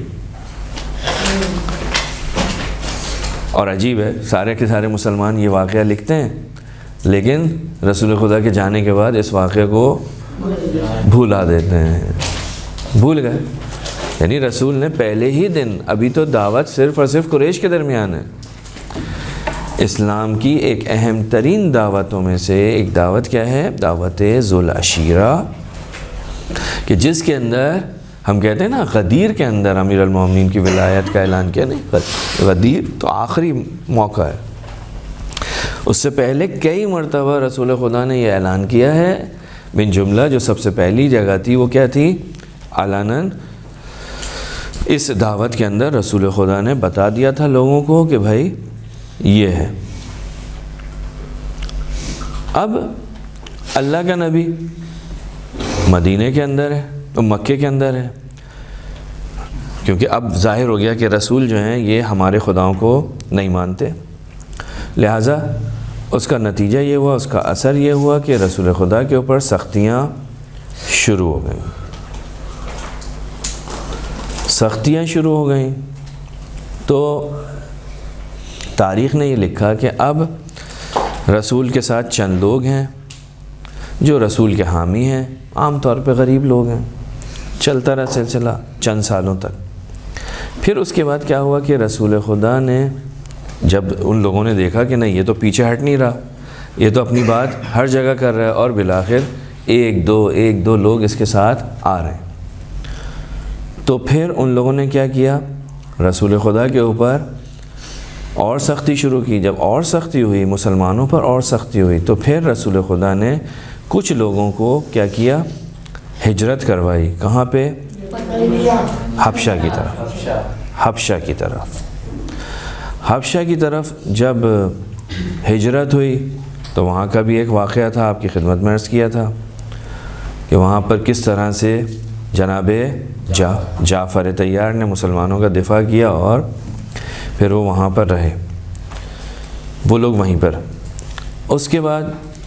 اور عجیب ہے، سارے کے سارے مسلمان یہ واقعہ لکھتے ہیں لیکن رسول خدا کے جانے کے بعد اس واقعے کو بھولا دیتے ہیں، بھول گئے۔ یعنی رسول نے پہلے ہی دن، ابھی تو دعوت صرف اور صرف قریش کے درمیان ہے، اسلام کی ایک اہم ترین دعوتوں میں سے ایک دعوت کیا ہے؟ دعوت ذوالعشیرہ، کہ جس کے اندر ہم کہتے ہیں نا غدیر کے اندر امیر المومنین کی ولایت کا اعلان کیا نہیں، غدیر تو آخری موقع ہے، اس سے پہلے کئی مرتبہ رسول خدا نے یہ اعلان کیا ہے۔ من جملہ جو سب سے پہلی جگہ تھی وہ کیا تھی؟ علناً اس دعوت کے اندر رسول خدا نے بتا دیا تھا لوگوں کو کہ بھائی یہ ہے۔ اب اللہ کا نبی مدینہ کے اندر ہے تو مکے کے اندر ہے، کیونکہ اب ظاہر ہو گیا کہ رسول جو ہیں یہ ہمارے خداؤں کو نہیں مانتے، لہٰذا اس کا نتیجہ یہ ہوا، اس کا اثر یہ ہوا کہ رسول خدا کے اوپر سختیاں شروع ہو گئیں، سختیاں شروع ہو گئیں۔ تو تاریخ نے یہ لکھا کہ اب رسول کے ساتھ چند لوگ ہیں جو رسول کے حامی ہیں، عام طور پہ غریب لوگ ہیں۔ چلتا رہا سلسلہ چند سالوں تک۔ پھر اس کے بعد کیا ہوا کہ رسول خدا نے جب ان لوگوں نے دیکھا کہ نہیں یہ تو پیچھے ہٹ نہیں رہا، یہ تو اپنی بات ہر جگہ کر رہا ہے، اور بالآخر ایک دو لوگ اس کے ساتھ آ رہے ہیں، تو پھر ان لوگوں نے کیا کیا، رسول خدا کے اوپر اور سختی شروع کی۔ جب اور سختی ہوئی، مسلمانوں پر اور سختی ہوئی، تو پھر رسول خدا نے کچھ لوگوں کو کیا کیا، ہجرت کروائی۔ کہاں پہ؟ حبشہ کی طرف۔ حبشہ کی طرف جب ہجرت ہوئی تو وہاں کا بھی ایک واقعہ تھا، آپ کی خدمت میں عرض کیا تھا کہ وہاں پر کس طرح سے جناب جعفر طیار نے مسلمانوں کا دفاع کیا، اور پھر وہ وہاں پر رہے، وہ لوگ وہیں پر۔ اس کے بعد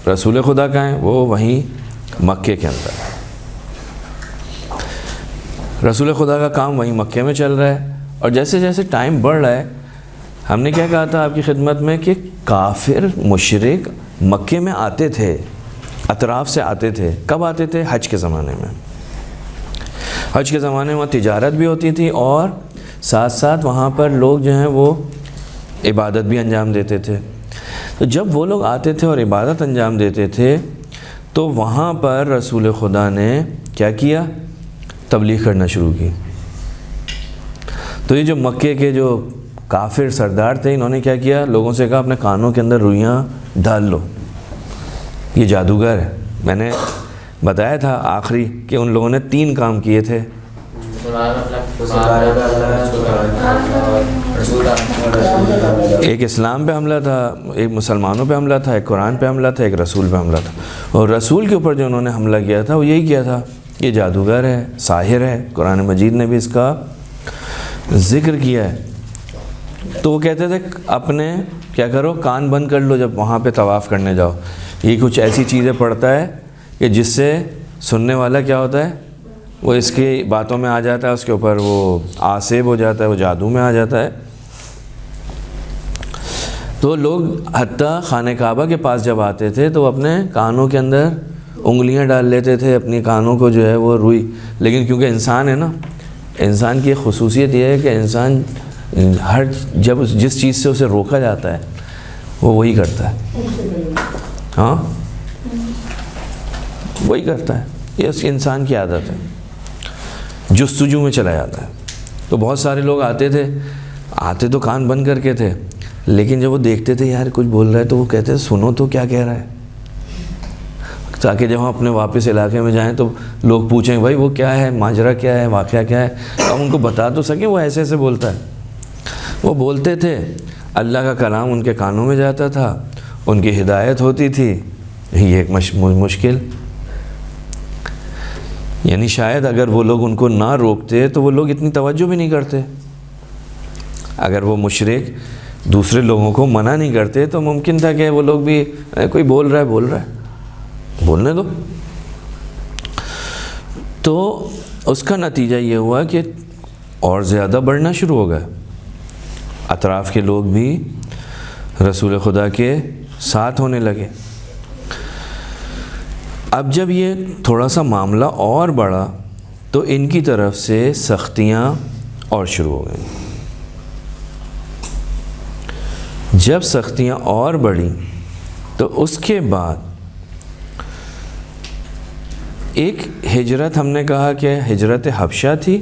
رسول خدا کا ہیں، وہ وہیں مکے کے اندر، رسول خدا کا کام وہیں مکے میں چل رہا ہے۔ اور جیسے جیسے ٹائم بڑھ رہا ہے، ہم نے کیا کہا تھا آپ کی خدمت میں کہ کافر مشرک مکے میں آتے تھے، اطراف سے آتے تھے۔ کب آتے تھے؟ حج کے زمانے میں۔ حج کے زمانے میں تجارت بھی ہوتی تھی، اور ساتھ ساتھ وہاں پر لوگ جو ہیں وہ عبادت بھی انجام دیتے تھے۔ تو جب وہ لوگ آتے تھے اور عبادت انجام دیتے تھے، تو وہاں پر رسول خدا نے کیا کیا، تبلیغ کرنا شروع کی۔ تو یہ جو مکے کے جو کافر سردار تھے، انہوں نے کیا کیا، لوگوں سے کہا اپنے کانوں کے اندر روئیاں ڈال لو، یہ جادوگر ہے۔ میں نے بتایا تھا آخری کہ ان لوگوں نے 3 کام کیے تھے۔ ایک اسلام پہ حملہ تھا، ایک مسلمانوں پہ حملہ تھا، ایک قرآن پہ حملہ تھا، ایک رسول پہ حملہ تھا۔ اور رسول کے اوپر جو انہوں نے حملہ کیا تھا وہ یہی کیا تھا، یہ جادوگر ہے، ساحر ہے۔ قرآن مجید نے بھی اس کا ذکر کیا ہے۔ تو وہ کہتے تھے اپنے کیا کرو، کان بند کر لو جب وہاں پہ طواف کرنے جاؤ، یہ کچھ ایسی چیزیں پڑھتا ہے کہ جس سے سننے والا کیا ہوتا ہے، وہ اس کی باتوں میں آ جاتا ہے، اس کے اوپر وہ آسیب ہو جاتا ہے، وہ جادو میں آ جاتا ہے۔ تو لوگ حتیٰ خانہ کعبہ کے پاس جب آتے تھے تو اپنے کانوں کے اندر انگلیاں ڈال لیتے تھے، اپنی کانوں کو جو ہے وہ روئی۔ لیکن کیونکہ انسان ہے نا، انسان کی ایک خصوصیت یہ ہے کہ انسان جب جس چیز سے اسے روکا جاتا ہے وہ وہی کرتا ہے، ہاں وہی کرتا ہے، یہ اس انسان کی عادت ہے، جستجو میں چلا جاتا ہے۔ تو بہت سارے لوگ آتے تو کان بند کر کے تھے، لیکن جب وہ دیکھتے تھے یار کچھ بول رہا ہے تو وہ کہتے تھے سنو تو کیا کہہ رہا ہے، تاکہ جب ہم اپنے واپس علاقے میں جائیں تو لوگ پوچھیں بھائی وہ کیا ہے، ماجرا کیا ہے، واقعہ کیا ہے، ہم ان کو بتا تو سکیں وہ ایسے ایسے بولتا ہے۔ وہ بولتے تھے، اللہ کا کلام ان کے کانوں میں جاتا تھا، ان کی ہدایت ہوتی تھی۔ یہ ایک مشکل، یعنی شاید اگر وہ لوگ ان کو نہ روکتے تو وہ لوگ اتنی توجہ بھی نہیں کرتے۔ اگر وہ مشرک دوسرے لوگوں کو منع نہیں کرتے تو ممکن تھا کہ وہ لوگ بھی کوئی بول رہا ہے بولنے دو۔ تو اس کا نتیجہ یہ ہوا کہ اور زیادہ بڑھنا شروع ہو گیا، اطراف کے لوگ بھی رسول خدا کے ساتھ ہونے لگے۔ اب جب یہ تھوڑا سا معاملہ اور بڑھا تو ان کی طرف سے سختیاں اور شروع ہو گئیں۔ جب سختیاں اور بڑھیں تو اس کے بعد ایک ہجرت، ہم نے کہا کہ ہجرت حبشہ تھی،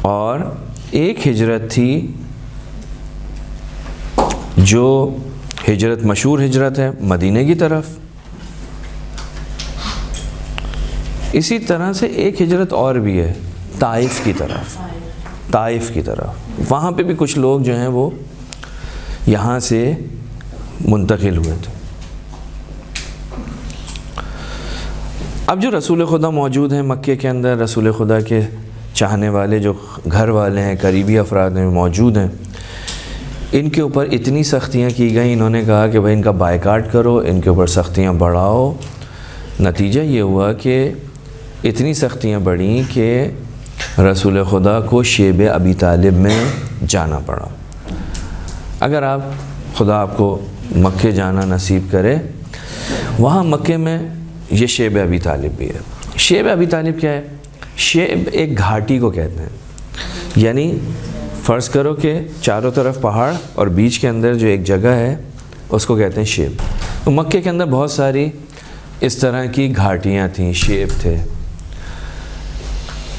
اور ایک ہجرت تھی جو ہجرت مشہور ہجرت ہے مدینہ کی طرف۔ اسی طرح سے ایک ہجرت اور بھی ہے طائف کی طرف، وہاں پہ بھی کچھ لوگ جو ہیں وہ یہاں سے منتقل ہوئے تھے۔ اب جو رسول خدا موجود ہیں مکے کے اندر، رسول خدا کے چاہنے والے جو گھر والے ہیں، قریبی افراد ہیں موجود ہیں، ان کے اوپر اتنی سختیاں کی گئیں، انہوں نے کہا کہ بھائی ان کا بائیکاٹ کرو، ان کے اوپر سختیاں بڑھاؤ۔ نتیجہ یہ ہوا کہ اتنی سختیاں بڑھیں کہ رسول خدا کو شیب ابی طالب میں جانا پڑا۔ اگر خدا آپ کو مکے جانا نصیب کرے، وہاں مکے میں یہ شیب ابی طالب بھی ہے۔ شیب ابی طالب کیا ہے؟ شیب ایک گھاٹی کو کہتے ہیں، یعنی فرض کرو کہ چاروں طرف پہاڑ اور بیچ کے اندر جو ایک جگہ ہے اس کو کہتے ہیں شیب۔ تو مکے کے اندر بہت ساری اس طرح کی گھاٹیاں تھیں، شیب تھے،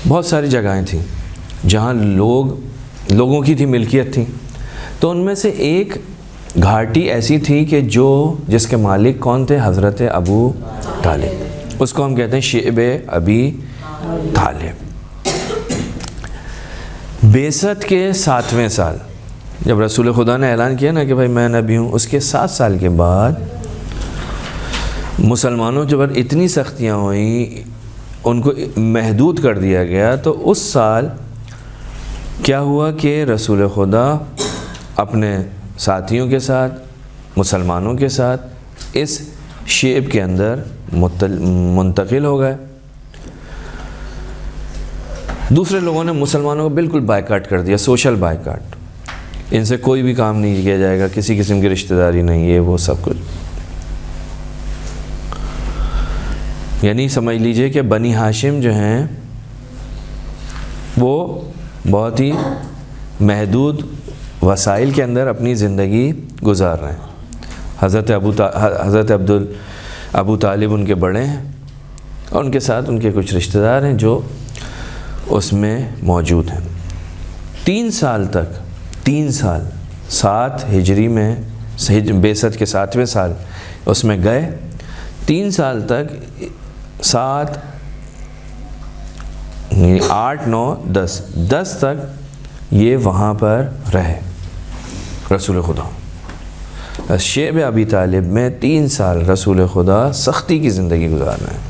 بہت ساری جگہیں تھیں جہاں لوگوں کی تھی ملکیت تھی۔ تو ان میں سے ایک گھاٹی ایسی تھی کہ جس کے مالک کون تھے؟ حضرت ابو طالب، اس کو ہم کہتے ہیں شیب ابی طالب۔ بعثت کے 7ویں سال جب رسول خدا نے اعلان کیا نا کہ بھائی میں نبی ہوں، اس کے 7 سال کے بعد مسلمانوں کے اوپر اتنی سختیاں ہوئیں، ان کو محدود کر دیا گیا۔ تو اس سال کیا ہوا کہ رسول خدا اپنے ساتھیوں کے ساتھ، مسلمانوں کے ساتھ اس شیب کے اندر منتقل ہو گئے۔ دوسرے لوگوں نے مسلمانوں کو بالکل بائیکاٹ کر دیا، سوشل بائیکاٹ، ان سے کوئی بھی کام نہیں کیا جائے گا، کسی قسم کی رشتہ داری نہیں، یہ وہ سب کچھ۔ یعنی سمجھ لیجئے کہ بنی ہاشم جو ہیں وہ بہت ہی محدود وسائل کے اندر اپنی زندگی گزار رہے ہیں۔ حضرت ابو طالب ان کے بڑے ہیں اور ان کے ساتھ ان کے کچھ رشتہ دار ہیں جو اس میں موجود ہیں۔ 3 سال تک، 3 سال 7 ہجری میں بعثت کے 7ویں سال اس میں گئے، 3 سال تک 7 8 9 10 تک یہ وہاں پر رہے رسول خدا۔ شیب ابی طالب میں 3 سال رسول خدا سختی کی زندگی گزار رہے ہیں۔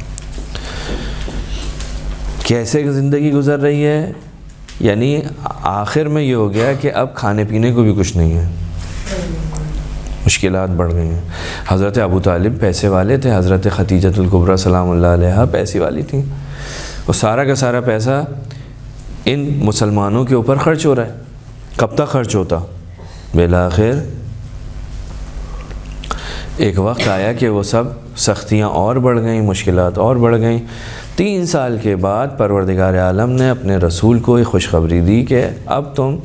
کیسے زندگی گزر رہی ہے؟ یعنی آخر میں یہ ہو گیا کہ اب کھانے پینے کو بھی کچھ نہیں ہے، مشکلات بڑھ گئی ہیں۔ حضرت ابو طالب پیسے والے تھے، حضرت خدیجۃ الکبریٰ سلام اللہ علیہا پیسے والی تھیں، اور سارا کا سارا پیسہ ان مسلمانوں کے اوپر خرچ ہو رہا ہے۔ کب تک خرچ ہوتا؟ بالآخر ایک وقت آیا کہ وہ سب سختیاں اور بڑھ گئیں، مشکلات اور بڑھ گئیں۔ 3 سال کے بعد پروردگار عالم نے اپنے رسول کو ایک خوشخبری دی کہ اب تم،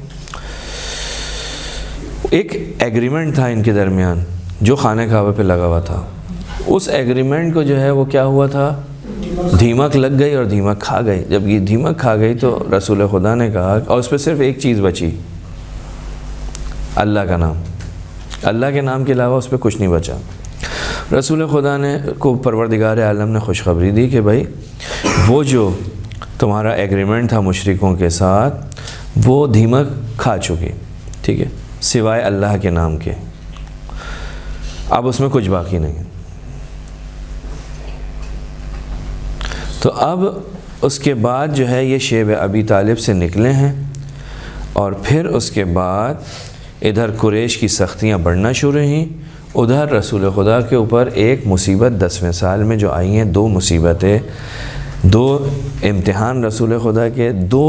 ایک ایگریمنٹ تھا ان کے درمیان جو خانہ کعبہ پہ لگا ہوا تھا، اس ایگریمنٹ کو جو ہے وہ کیا ہوا تھا، دھیمک لگ گئی اور دھیمک کھا گئی۔ جب یہ دھیمک کھا گئی تو رسول خدا نے کہا، اور اس پہ صرف ایک چیز بچی، اللہ کا نام، اللہ کے نام کے علاوہ اس پہ کچھ نہیں بچا۔ رسول خدا نے کو پروردگار عالم نے خوشخبری دی کہ بھائی وہ جو تمہارا ایگریمنٹ تھا مشرکوں کے ساتھ وہ دھیمک کھا چکی، ٹھیک ہے، سوائے اللہ کے نام کے، اب اس میں کچھ باقی نہیں۔ تو اب اس کے بعد جو ہے یہ شیب ابی طالب سے نکلے ہیں، اور پھر اس کے بعد ادھر قریش کی سختیاں بڑھنا شروع ہوئیں، ادھر رسول خدا کے اوپر ایک مصیبت 10ویں سال میں جو آئی ہیں، 2 مصیبتیں، 2 امتحان رسول خدا کے، 2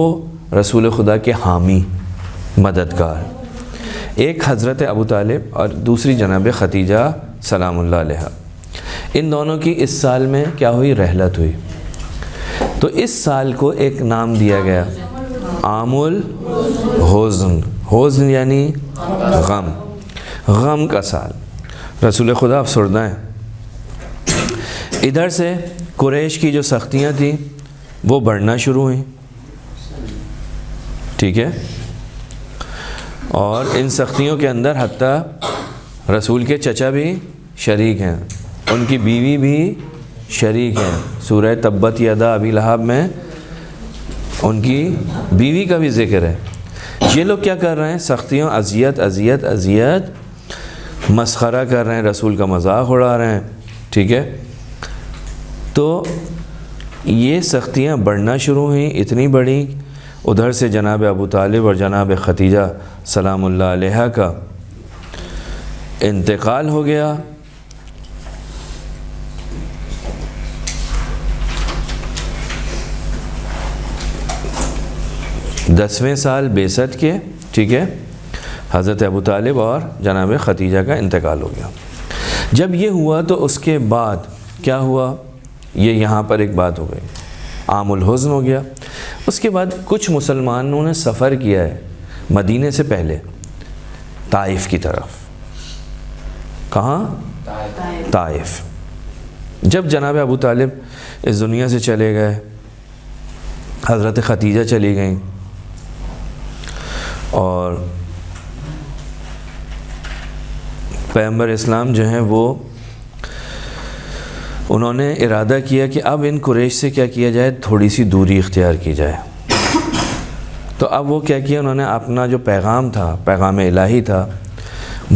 رسول خدا کے حامی مددگار، ایک حضرت ابو طالب اور دوسری جناب خدیجہ سلام اللہ علیہا۔ ان دونوں کی اس سال میں کیا ہوئی؟ رحلت ہوئی۔ تو اس سال کو ایک نام دیا گیا عام الحزن، حزن یعنی غم، غم کا سال۔ رسول خدا افسردہ ہیں۔ ادھر سے قریش کی جو سختیاں تھیں وہ بڑھنا شروع ہوئیں، ٹھیک ہے، اور ان سختیوں کے اندر حتیٰ رسول کے چچا بھی شریک ہیں، ان کی بیوی بھی شریک ہیں۔ سورہ تبت یدا ابی لہب میں ان کی بیوی کا بھی ذکر ہے۔ یہ لوگ کیا کر رہے ہیں؟ سختیوں، اذیت مسخرہ کر رہے ہیں، رسول کا مذاق اڑا رہے ہیں، ٹھیک ہے۔ تو یہ سختیاں بڑھنا شروع ہوئیں، اتنی بڑھی، ادھر سے جناب ابو طالب اور جناب خدیجہ سلام اللہ علیہا کا انتقال ہو گیا. 10ویں سال بعثت کے، ٹھیک ہے، حضرت ابو طالب اور جناب ختیجہ کا انتقال ہو گیا. جب یہ ہوا تو اس کے بعد کیا ہوا، یہ یہاں پر ایک بات ہو گئی، عام الحزن ہو گیا. اس کے بعد کچھ مسلمانوں نے سفر کیا ہے مدینے سے پہلے طائف کی طرف. کہاں؟ طائف. جب جناب ابو طالب اس دنیا سے چلے گئے، حضرت ختیجہ چلی گئیں، اور پیغمبر اسلام جو ہیں وہ انہوں نے ارادہ کیا کہ اب ان قریش سے کیا کیا جائے، تھوڑی سی دوری اختیار کی جائے. تو اب وہ کیا کیا، انہوں نے اپنا جو پیغام تھا، پیغام الہی تھا،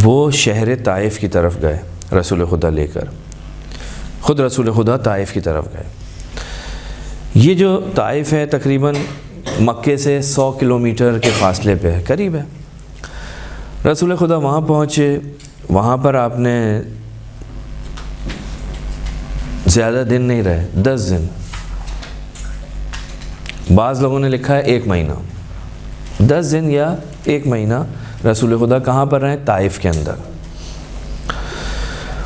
وہ شہر طائف کی طرف گئے رسول خدا لے کر. خود رسول خدا طائف کی طرف گئے. یہ جو طائف ہے تقریباً مکے سے 100 کلومیٹر کے فاصلے پہ ہے، قریب ہے. رسول خدا وہاں پہنچے. وہاں پر آپ نے زیادہ دن نہیں رہے، 10 دن، بعض لوگوں نے لکھا ہے 1 مہینہ. 10 دن یا 1 مہینہ رسول خدا کہاں پر رہے؟ طائف کے اندر.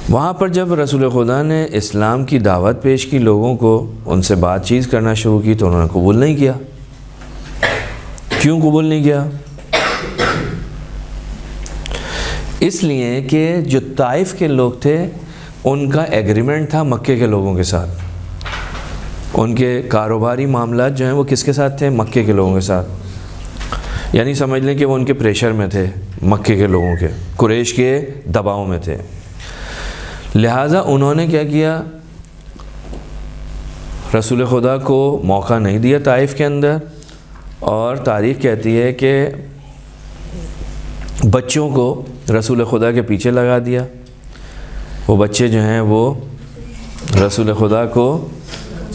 وہاں پر جب رسول خدا نے اسلام کی دعوت پیش کی، لوگوں کو ان سے بات چیت کرنا شروع کی، تو انہوں نے قبول نہیں کیا. کیوں قبول نہیں کیا؟ اس لیے کہ جو طائف کے لوگ تھے ان کا ایگریمنٹ تھا مکے کے لوگوں کے ساتھ. ان کے کاروباری معاملات جو ہیں وہ کس کے ساتھ تھے؟ مکے کے لوگوں کے ساتھ. یعنی سمجھ لیں کہ وہ ان کے پریشر میں تھے، مکے کے لوگوں کے، قریش کے دباؤ میں تھے. لہٰذا انہوں نے کیا کیا، رسول خدا کو موقع نہیں دیا طائف کے اندر. اور تاریخ کہتی ہے کہ بچوں کو رسول خدا کے پیچھے لگا دیا. وہ بچے جو ہیں وہ رسول خدا کو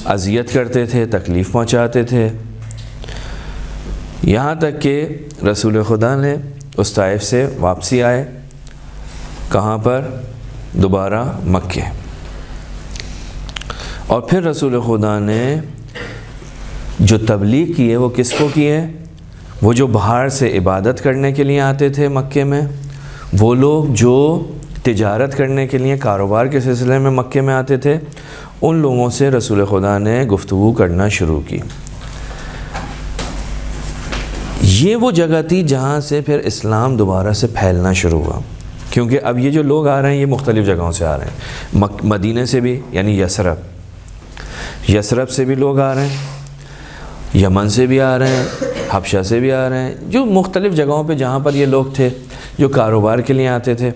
اذیت کرتے تھے، تکلیف پہنچاتے تھے، یہاں تک کہ رسول خدا نے اس طائف سے واپسی آئے. کہاں پر؟ دوبارہ مکے. اور پھر رسول خدا نے جو تبلیغ کی ہے وہ کس کو کی ہے؟ وہ جو باہر سے عبادت کرنے کے لیے آتے تھے مکے میں، وہ لوگ جو تجارت کرنے کے لیے، کاروبار کے سلسلے میں مکے میں آتے تھے، ان لوگوں سے رسول خدا نے گفتگو کرنا شروع کی. یہ وہ جگہ تھی جہاں سے پھر اسلام دوبارہ سے پھیلنا شروع ہوا. کیونکہ اب یہ جو لوگ آ رہے ہیں یہ مختلف جگہوں سے آ رہے ہیں. مدینے سے بھی، یعنی یثرب سے بھی لوگ آ رہے ہیں، یمن سے بھی آ رہے ہیں، حبشہ سے بھی آ رہے ہیں، جو مختلف جگہوں پہ جہاں پر یہ لوگ تھے جو کاروبار کے لیے آتے تھے.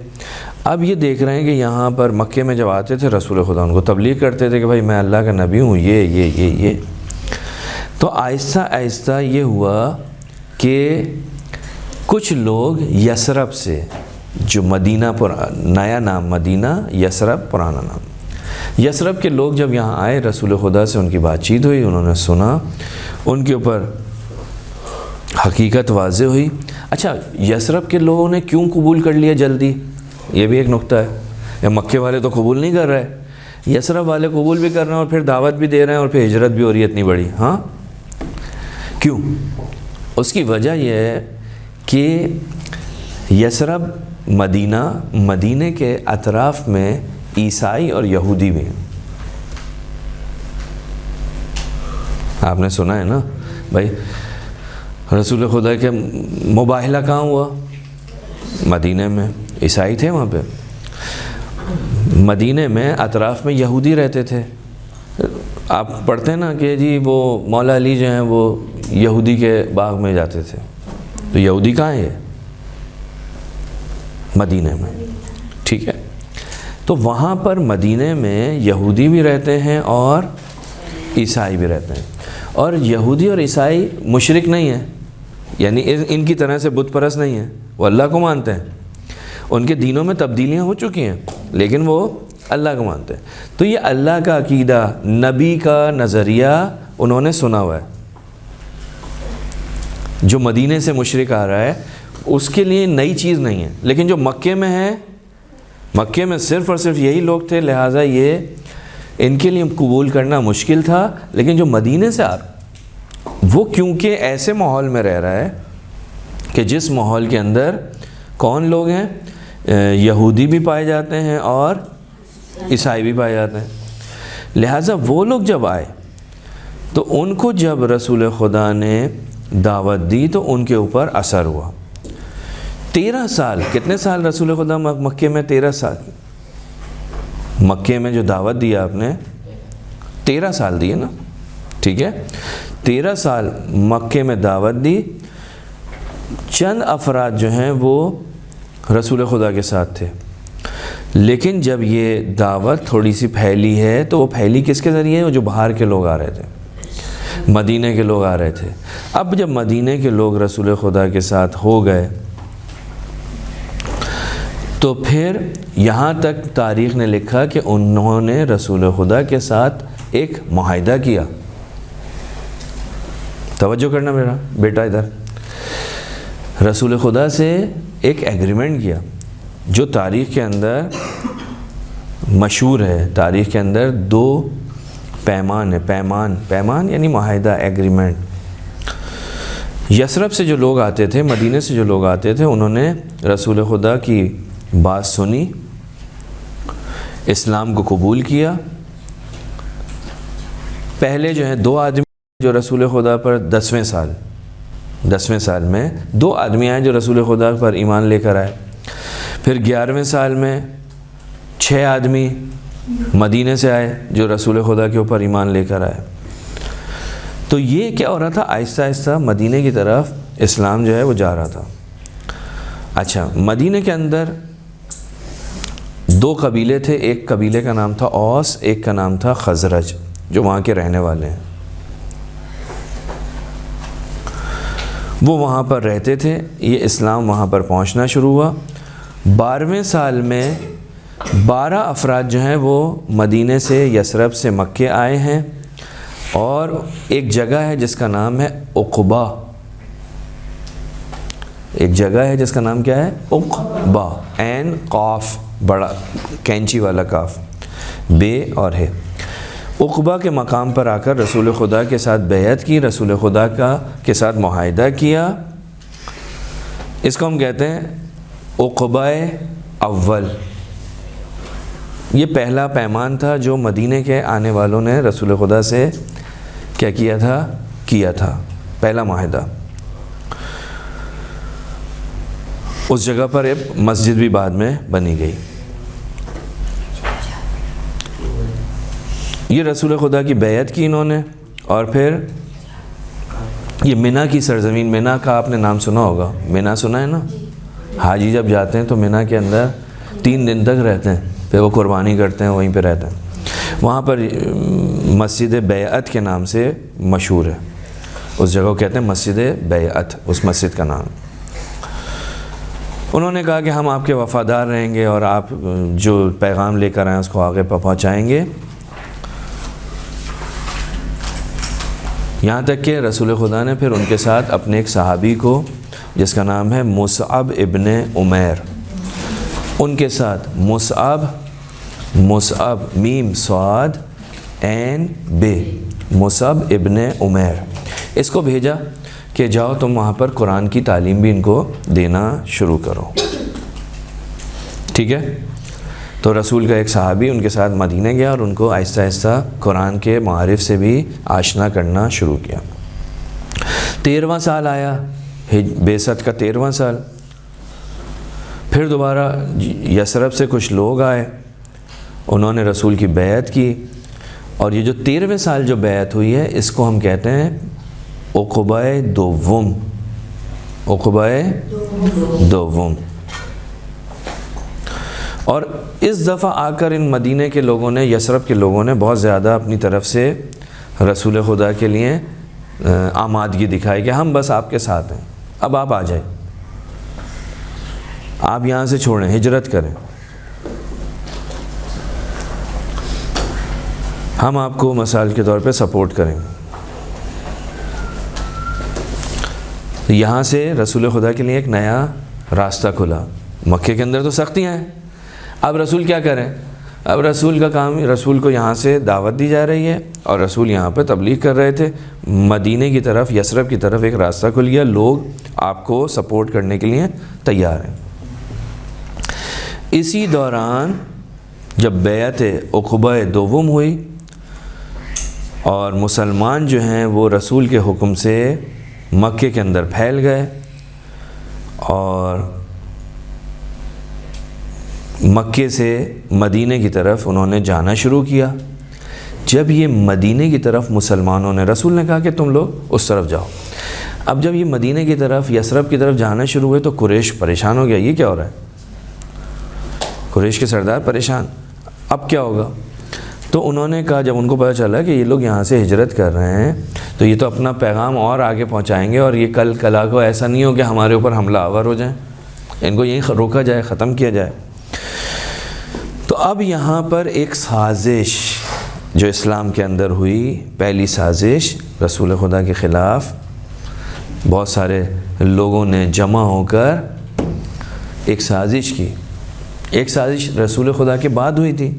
اب یہ دیکھ رہے ہیں کہ یہاں پر مکے میں جب آتے تھے رسول خدا ان کو تبلیغ کرتے تھے کہ بھائی میں اللہ کا نبی ہوں، یہ. تو آہستہ آہستہ یہ ہوا کہ کچھ لوگ یثرب سے، جو مدینہ نیا نام مدینہ، یثرب پرانا نام، یثرب کے لوگ جب یہاں آئے، رسول خدا سے ان کی بات چیت ہوئی، انہوں نے سنا، ان کے اوپر حقیقت واضح ہوئی. اچھا، یثرب کے لوگوں نے کیوں قبول کر لیا جلدی؟ یہ بھی ایک نقطہ ہے. یا مکے والے تو قبول نہیں کر رہے، یثرب والے قبول بھی کر رہے ہیں اور پھر دعوت بھی دے رہے ہیں اور پھر ہجرت بھی ہو رہی ہے اتنی بڑی. ہاں کیوں؟ اس کی وجہ یہ ہے کہ یثرب مدینے کے اطراف میں عیسائی اور یہودی بھی ہیں. آپ نے سنا ہے نا بھائی، رسول خدا کے مباہلہ کہاں ہوا؟ مدینے میں. عیسائی تھے وہاں پہ. مدینے میں اطراف میں یہودی رہتے تھے. آپ پڑھتے ہیں نا کہ جی وہ مولا علی جو ہیں وہ یہودی کے باغ میں جاتے تھے. تو یہودی کہاں ہے؟ مدینے میں. ٹھیک ہے، تو وہاں پر مدینے میں یہودی بھی رہتے ہیں اور عیسائی بھی رہتے ہیں. اور یہودی اور عیسائی مشرک نہیں ہیں، یعنی ان کی طرح سے بت پرست نہیں ہیں، وہ اللہ کو مانتے ہیں. ان کے دینوں میں تبدیلیاں ہو چکی ہیں لیکن وہ اللہ کو مانتے ہیں. تو یہ اللہ کا عقیدہ، نبی کا نظریہ انہوں نے سنا ہوا ہے. جو مدینے سے مشرک آ رہا ہے اس کے لیے نئی چیز نہیں ہے، لیکن جو مکے میں ہے مکے میں صرف اور صرف یہی لوگ تھے، لہٰذا یہ ان کے لیے قبول کرنا مشکل تھا. لیکن جو مدینے سے وہ کیونکہ ایسے ماحول میں رہ رہا ہے کہ جس ماحول کے اندر کون لوگ ہیں؟ یہودی بھی پائے جاتے ہیں اور عیسائی بھی پائے جاتے ہیں. لہٰذا وہ لوگ جب آئے تو ان کو جب رسول خدا نے دعوت دی تو ان کے اوپر اثر ہوا. 13 سال، کتنے سال رسول خدا مکے میں؟ 13 سال. مکے میں جو دعوت دیا آپ نے 13 سال دیے نا، ٹھیک ہے. 13 سال مکے میں دعوت دی. چند افراد جو ہیں وہ رسول خدا کے ساتھ تھے، لیکن جب یہ دعوت تھوڑی سی پھیلی ہے تو وہ پھیلی کس کے ذریعے؟ وہ جو باہر کے لوگ آ رہے تھے، مدینے کے لوگ آ رہے تھے. اب جب مدینے کے لوگ رسول خدا کے ساتھ ہو گئے تو پھر یہاں تک تاریخ نے لکھا کہ انہوں نے رسول خدا کے ساتھ ایک معاہدہ کیا. توجہ کرنا میرا بیٹا ادھر. رسول خدا سے ایک ایگریمنٹ کیا جو تاریخ کے اندر مشہور ہے. تاریخ کے اندر 2 پیمان ہے. پیمان یعنی معاہدہ، ایگریمنٹ. یثرب سے جو لوگ آتے تھے، مدینے سے جو لوگ آتے تھے، انہوں نے رسول خدا کی بات سنی، اسلام کو قبول کیا. پہلے جو ہیں 2 آدمی جو رسول خدا پر 10ویں سال میں 2 آدمی آئے جو رسول خدا پر ایمان لے کر آئے. پھر 11ویں سال میں 6 آدمی مدینے سے آئے جو رسول خدا کے اوپر ایمان لے کر آئے. تو یہ کیا ہو رہا تھا؟ آہستہ آہستہ مدینے کی طرف اسلام جو ہے وہ جا رہا تھا. اچھا، مدینے کے اندر 2 قبیلے تھے. ایک قبیلے کا نام تھا اوس، ایک کا نام تھا خزرج، جو وہاں کے رہنے والے ہیں. وہ وہاں پر رہتے تھے. یہ اسلام وہاں پر پہنچنا شروع ہوا. 12ویں سال میں 12 افراد جو ہیں وہ مدینے سے، یثرب سے مکے آئے ہیں، اور ایک جگہ ہے جس کا نام ہے عقبہ. ایک جگہ ہے جس کا نام کیا ہے؟ عقبہ. عین قاف، بڑا کینچی والا کاف، بے اور ہے. عقبہ کے مقام پر آ کر رسول خدا کے ساتھ بیعت کی، رسول خدا کے ساتھ معاہدہ کیا. اس کو ہم کہتے ہیں عقبہ اول. یہ پہلا پیمان تھا جو مدینے کے آنے والوں نے رسول خدا سے کیا کیا تھا پہلا معاہدہ. اس جگہ پر ایک مسجد بھی بعد میں بنی گئی. یہ رسول خدا کی بیعت کی انہوں نے. اور پھر یہ منی کی سرزمین، منی کا آپ نے نام سنا ہوگا. منی سنا ہے نا؟ حاجی جب جاتے ہیں تو منی کے اندر 3 دن تک رہتے ہیں، پھر وہ قربانی کرتے ہیں، وہیں پہ رہتے ہیں. وہاں پر مسجد بیعت کے نام سے مشہور ہے. اس جگہ کو کہتے ہیں مسجد بیعت، اس مسجد کا نام. انہوں نے کہا کہ ہم آپ کے وفادار رہیں گے اور آپ جو پیغام لے کر آئیں اس کو آگے پہنچائیں گے. یہاں تک کہ رسول خدا نے پھر ان کے ساتھ اپنے ایک صحابی کو جس کا نام ہے مصعب ابن عمیر، ان کے ساتھ مصعب میم صاد عین بے، مصعب ابن عمیر، اس کو بھیجا کہ جاؤ تم وہاں پر قرآن کی تعلیم بھی ان کو دینا شروع کرو. ٹھیک ہے. تو رسول کا ایک صحابی ان کے ساتھ مدینہ گیا اور ان کو آہستہ آہستہ قرآن کے معارف سے بھی آشنا کرنا شروع کیا. 13واں سال آیا، بعثت کا 13واں سال. پھر دوبارہ یثرب سے کچھ لوگ آئے، انہوں نے رسول کی بیعت کی. اور یہ جو 13ویں سال جو بیعت ہوئی ہے اس کو ہم کہتے ہیں عقبہ دوم. عقبہ دوم. اور اس دفعہ آ کر ان مدینہ کے لوگوں نے، یثرب کے لوگوں نے بہت زیادہ اپنی طرف سے رسول خدا کے لیے آمادگی دکھائی کہ ہم بس آپ کے ساتھ ہیں، اب آپ آ جائیں، آپ یہاں سے چھوڑیں، ہجرت کریں، ہم آپ کو مثال کے طور پہ سپورٹ کریں گے. یہاں سے رسول خدا کے لیے ایک نیا راستہ کھلا. مکے کے اندر تو سختیاں ہیں، اب رسول کیا کریں؟ اب رسول کا کام، رسول کو یہاں سے دعوت دی جا رہی ہے اور رسول یہاں پہ تبلیغ کر رہے تھے، مدینے کی طرف، یثرب کی طرف ایک راستہ کھل گیا، لوگ آپ کو سپورٹ کرنے کے لیے تیار ہیں۔ اسی دوران جب بیعت عقبہ دوم ہوئی اور مسلمان جو ہیں وہ رسول کے حکم سے مکے کے اندر پھیل گئے اور مکے سے مدینے کی طرف انہوں نے جانا شروع کیا۔ جب یہ مدینے کی طرف مسلمانوں نے، رسول نے کہا کہ تم لوگ اس طرف جاؤ، اب جب یہ مدینے کی طرف، یثرب کی طرف جانا شروع ہوئے تو قریش پریشان ہو گیا، یہ کیا ہو رہا ہے؟ قریش کے سردار پریشان، اب کیا ہوگا؟ تو انہوں نے کہا، جب ان کو پتہ چلا کہ یہ لوگ یہاں سے ہجرت کر رہے ہیں تو یہ تو اپنا پیغام اور آگے پہنچائیں گے اور یہ کل کلا کو ایسا نہیں ہو کہ ہمارے اوپر حملہ آور ہو جائیں، ان کو یہیں روکا جائے، ختم کیا جائے۔ تو اب یہاں پر ایک سازش جو اسلام کے اندر ہوئی، پہلی سازش رسول خدا کے خلاف، بہت سارے لوگوں نے جمع ہو کر ایک سازش کی۔ ایک سازش رسول خدا کے بعد ہوئی تھی،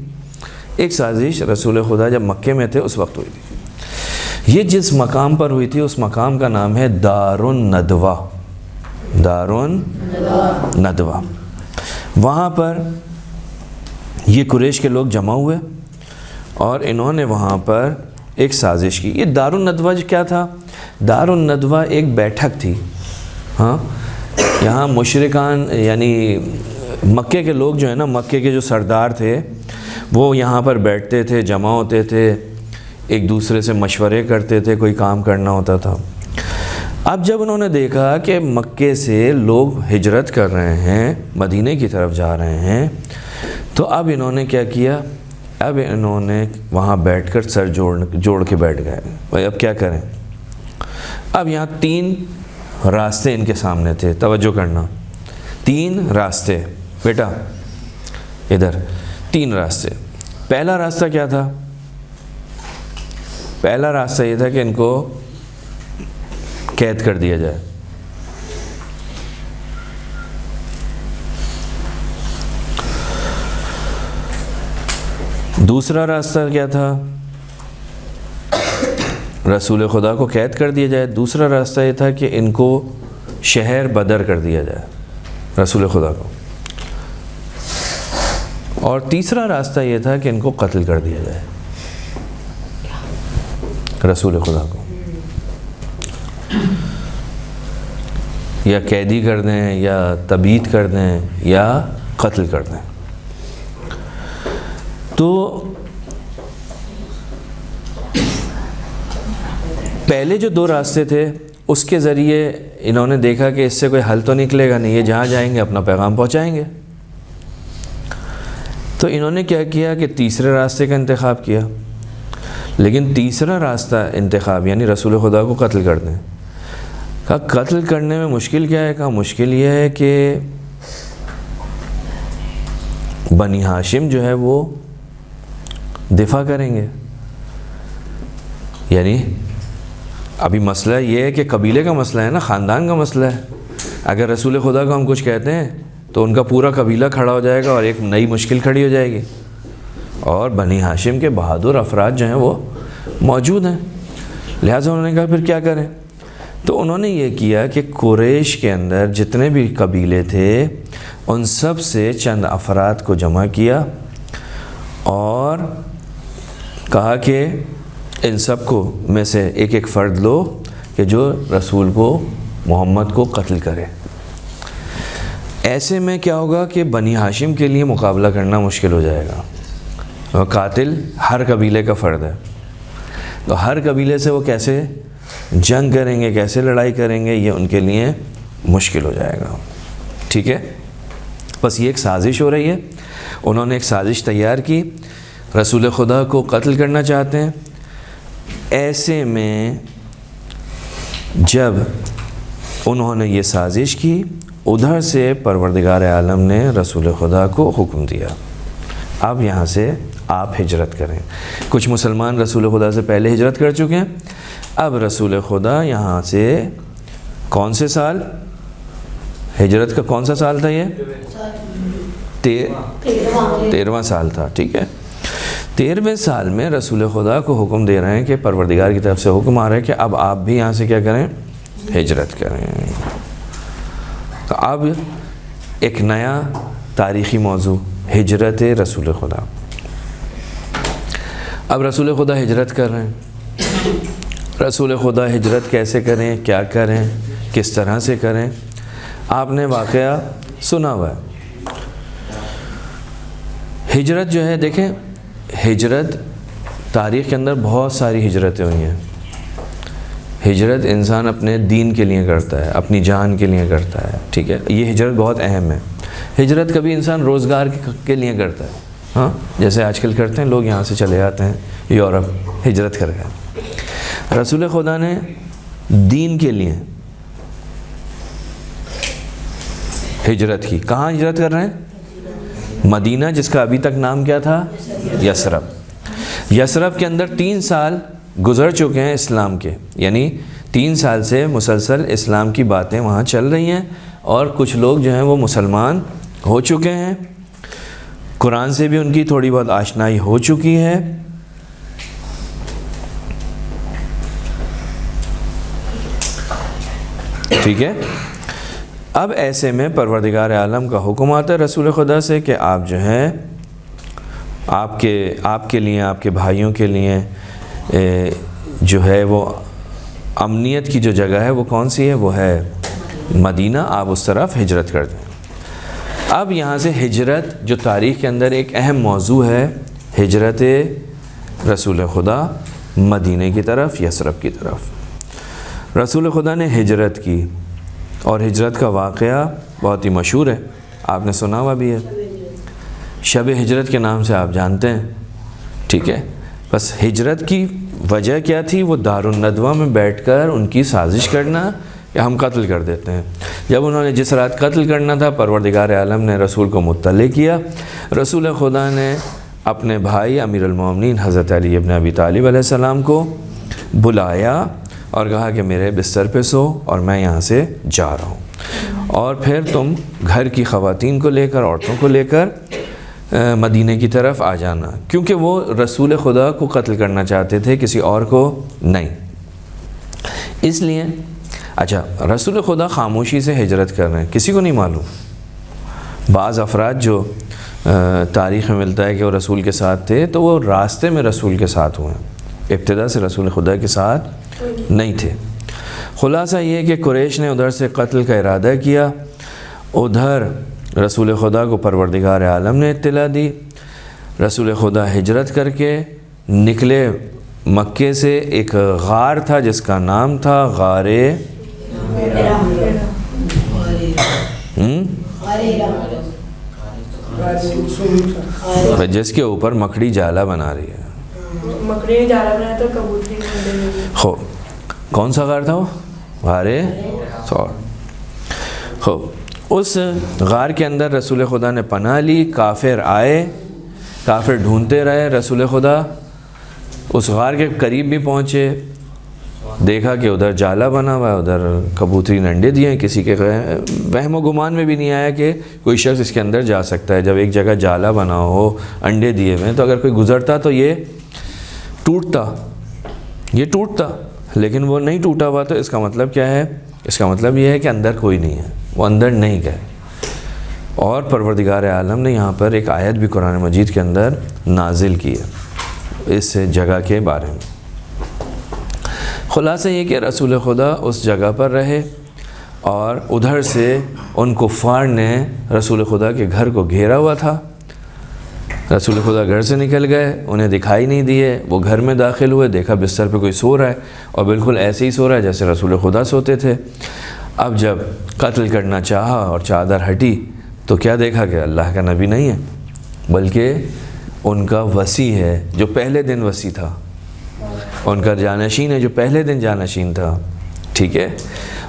ایک سازش رسول خدا جب مکے میں تھے اس وقت ہوئی تھی۔ یہ جس مقام پر ہوئی تھی اس مقام کا نام ہے دار الندوہ، دار الندوہ۔ وہاں پر یہ قریش کے لوگ جمع ہوئے اور انہوں نے وہاں پر ایک سازش کی۔ یہ دار الندوہ کیا تھا؟ دار الندوہ ایک بیٹھک تھی، ہاں، یہاں مشرکان یعنی مکے کے لوگ جو ہے نا، مکے کے جو سردار تھے وہ یہاں پر بیٹھتے تھے، جمع ہوتے تھے، ایک دوسرے سے مشورے کرتے تھے، کوئی کام کرنا ہوتا تھا۔ اب جب انہوں نے دیکھا کہ مکے سے لوگ ہجرت کر رہے ہیں، مدینے کی طرف جا رہے ہیں، تو اب انہوں نے کیا کیا؟ اب انہوں نے وہاں بیٹھ کر سر جوڑ کے بیٹھ گئے، بھائی اب کیا کریں؟ اب یہاں 3 راستے ان کے سامنے تھے، توجہ کرنا، 3 راستے بیٹا، ادھر 3 راستے۔ پہلا راستہ کیا تھا؟ پہلا راستہ یہ تھا کہ ان کو قید کر دیا جائے، دوسرا راستہ کیا تھا؟ رسول خدا کو قید کر دیا جائے، دوسرا راستہ یہ تھا کہ ان کو شہر بدر کر دیا جائے، رسول خدا کو، اور تیسرا راستہ یہ تھا کہ ان کو قتل کر دیا جائے، رسول خدا کو، یا قیدی کر دیں یا تبعید کر دیں یا قتل کر دیں۔ تو پہلے جو 2 راستے تھے اس کے ذریعے انہوں نے دیکھا کہ اس سے کوئی حل تو نکلے گا نہیں، یہ جہاں جائیں گے اپنا پیغام پہنچائیں گے، تو انہوں نے کیا کیا کہ تیسرے راستے کا انتخاب کیا۔ لیکن تیسرا راستہ انتخاب یعنی رسول خدا کو قتل کر دیں، کہا قتل کرنے میں مشکل کیا ہے؟ کہا مشکل یہ ہے کہ بنی ہاشم جو ہے وہ دفاع کریں گے، یعنی ابھی مسئلہ یہ ہے کہ قبیلے کا مسئلہ ہے نا، خاندان کا مسئلہ ہے۔ اگر رسول خدا کو ہم کچھ کہتے ہیں تو ان کا پورا قبیلہ کھڑا ہو جائے گا اور ایک نئی مشکل کھڑی ہو جائے گی، اور بنی ہاشم کے بہادر افراد جو ہیں وہ موجود ہیں، لہٰذا انہوں نے کہا پھر کیا کریں؟ تو انہوں نے یہ کیا کہ قریش کے اندر جتنے بھی قبیلے تھے ان سب سے چند افراد کو جمع کیا اور کہا کہ ان سب کو میں سے ایک ایک فرد لو کہ جو رسول کو، محمد کو قتل کرے۔ ایسے میں کیا ہوگا کہ بنی ہاشم کے لیے مقابلہ کرنا مشکل ہو جائے گا، اور قاتل ہر قبیلے کا فرد ہے، تو ہر قبیلے سے وہ کیسے جنگ کریں گے، کیسے لڑائی کریں گے، یہ ان کے لیے مشکل ہو جائے گا۔ ٹھیک ہے، بس یہ ایک سازش ہو رہی ہے، انہوں نے ایک سازش تیار کی، رسول خدا کو قتل کرنا چاہتے ہیں۔ ایسے میں جب انہوں نے یہ سازش کی، ادھر سے پروردگار عالم نے رسول خدا کو حکم دیا اب یہاں سے آپ ہجرت کریں۔ کچھ مسلمان رسول خدا سے پہلے ہجرت کر چکے ہیں، اب رسول خدا یہاں سے کون سے سال، ہجرت کا کون سا سال تھا یہ؟ 13واں سال تھا، ٹھیک ہے۔ 13ویں سال میں رسول خدا کو حکم دے رہے ہیں کہ پروردگار کی طرف سے حکم آ رہا ہے کہ اب آپ بھی یہاں سے کیا کریں، ہجرت کریں۔ تو اب ایک نیا تاریخی موضوع، ہجرت رسول خدا۔ اب رسول خدا ہجرت کر رہے ہیں، رسول خدا ہجرت کیسے کریں، کیا کریں، کس طرح سے کریں، آپ نے واقعہ سنا ہوا ہے۔ ہجرت جو ہے، دیکھیں ہجرت تاریخ کے اندر بہت ساری ہجرتیں ہوئی ہیں۔ ہجرت انسان اپنے دین کے لیے کرتا ہے، اپنی جان کے لیے کرتا ہے، ٹھیک ہے، یہ ہجرت بہت اہم ہے۔ ہجرت کبھی انسان روزگار کے لیے کرتا ہے، ہاں جیسے آج کل کرتے ہیں لوگ، یہاں سے چلے جاتے ہیں یورپ ہجرت کر گئے۔ رسول خدا نے دین کے لیے ہجرت کی۔ کہاں ہجرت کر رہے ہیں؟ مدینہ، جس کا ابھی تک نام کیا تھا؟ یثرب۔ یثرب کے اندر 3 سال گزر چکے ہیں اسلام کے، یعنی 3 سال سے مسلسل اسلام کی باتیں وہاں چل رہی ہیں، اور کچھ لوگ جو ہیں وہ مسلمان ہو چکے ہیں، قرآن سے بھی ان کی تھوڑی بہت آشنائی ہو چکی ہے۔ ٹھیک ہے، اب ایسے میں پروردگار عالم کا حکم آتا ہے رسول خدا سے کہ آپ جو ہیں آپ کے لیے، آپ کے بھائیوں کے لیے جو ہے وہ امنیت کی جو جگہ ہے وہ کون سی ہے؟ وہ ہے مدینہ، آپ اس طرف ہجرت کر دیں۔ اب یہاں سے ہجرت جو تاریخ کے اندر ایک اہم موضوع ہے، ہجرت رسول خدا مدینہ کی طرف، یثرب کی طرف۔ رسول خدا نے ہجرت کی، اور ہجرت کا واقعہ بہت ہی مشہور ہے، آپ نے سنا ہوا بھی ہے، شب ہجرت کے نام سے آپ جانتے ہیں، ٹھیک ہے۔ بس ہجرت کی وجہ کیا تھی؟ وہ دارالندوہ میں بیٹھ کر ان کی سازش کرنا کہ ہم قتل کر دیتے ہیں۔ جب انہوں نے جس رات قتل کرنا تھا، پروردگار عالم نے رسول کو مطلع کیا۔ رسول خدا نے اپنے بھائی امیر المومنین حضرت علی ابن ابی طالب علیہ السلام کو بلایا اور کہا کہ میرے بستر پہ سو، اور میں یہاں سے جا رہا ہوں، اور پھر تم گھر کی خواتین کو لے کر، عورتوں کو لے کر مدینہ کی طرف آ جانا، کیونکہ وہ رسول خدا کو قتل کرنا چاہتے تھے، کسی اور کو نہیں۔ اس لیے اچھا، رسول خدا خاموشی سے ہجرت کر رہے ہیں، کسی کو نہیں معلوم۔ بعض افراد جو تاریخ میں ملتا ہے کہ وہ رسول کے ساتھ تھے، تو وہ راستے میں رسول کے ساتھ ہوئے ہیں، ابتدا سے رسول خدا کے ساتھ نہیں تھے۔ خلاصہ یہ کہ قریش نے ادھر سے قتل کا ارادہ کیا، ادھر رسول خدا کو پروردگار عالم نے اطلاع دی۔ رسول خدا ہجرت کر کے نکلے مکے سے، ایک غار تھا جس کا نام تھا غار جس کے اوپر مکڑی جالا بنا رہی ہے، مکڑی جالا بنا تو کبوتری خو کون سا غار تھا وہ؟ غار ثور۔ خوب، اس غار کے اندر رسول خدا نے پناہ لی، کافر آئے، کافر ڈھونڈتے رہے، رسول خدا اس غار کے قریب بھی پہنچے، دیکھا کہ ادھر جالا بنا ہوا ہے، ادھر کبوتری نے انڈے دیے ہیں، کسی کے وہم و گمان میں بھی نہیں آیا کہ کوئی شخص اس کے اندر جا سکتا ہے۔ جب ایک جگہ جالا بنا ہو، انڈے دیے ہوئے، تو اگر کوئی گزرتا تو یہ ٹوٹتا، لیکن وہ نہیں ٹوٹا ہوا، تو اس کا مطلب کیا ہے؟ اس کا مطلب یہ ہے کہ اندر کوئی نہیں ہے، وہ اندر نہیں گئے۔ اور پروردگار عالم نے یہاں پر ایک آیت بھی قرآن مجید کے اندر نازل کی ہے اس جگہ کے بارے میں۔ خلاصہ یہ کہ رسول خدا اس جگہ پر رہے، اور ادھر سے ان کفار نے رسول خدا کے گھر کو گھیرا ہوا تھا۔ رسول خدا گھر سے نکل گئے، انہیں دکھائی نہیں دیے، وہ گھر میں داخل ہوئے، دیکھا بستر پہ کوئی سو رہا ہے، اور بالکل ایسے ہی سو رہا ہے جیسے رسول خدا سوتے تھے۔ اب جب قتل کرنا چاہا اور چادر ہٹی، تو کیا دیکھا کہ اللہ کا نبی نہیں ہے، بلکہ ان کا وصی ہے جو پہلے دن وصی تھا، ان کا جانشین ہے جو پہلے دن جانشین تھا، ٹھیک ہے۔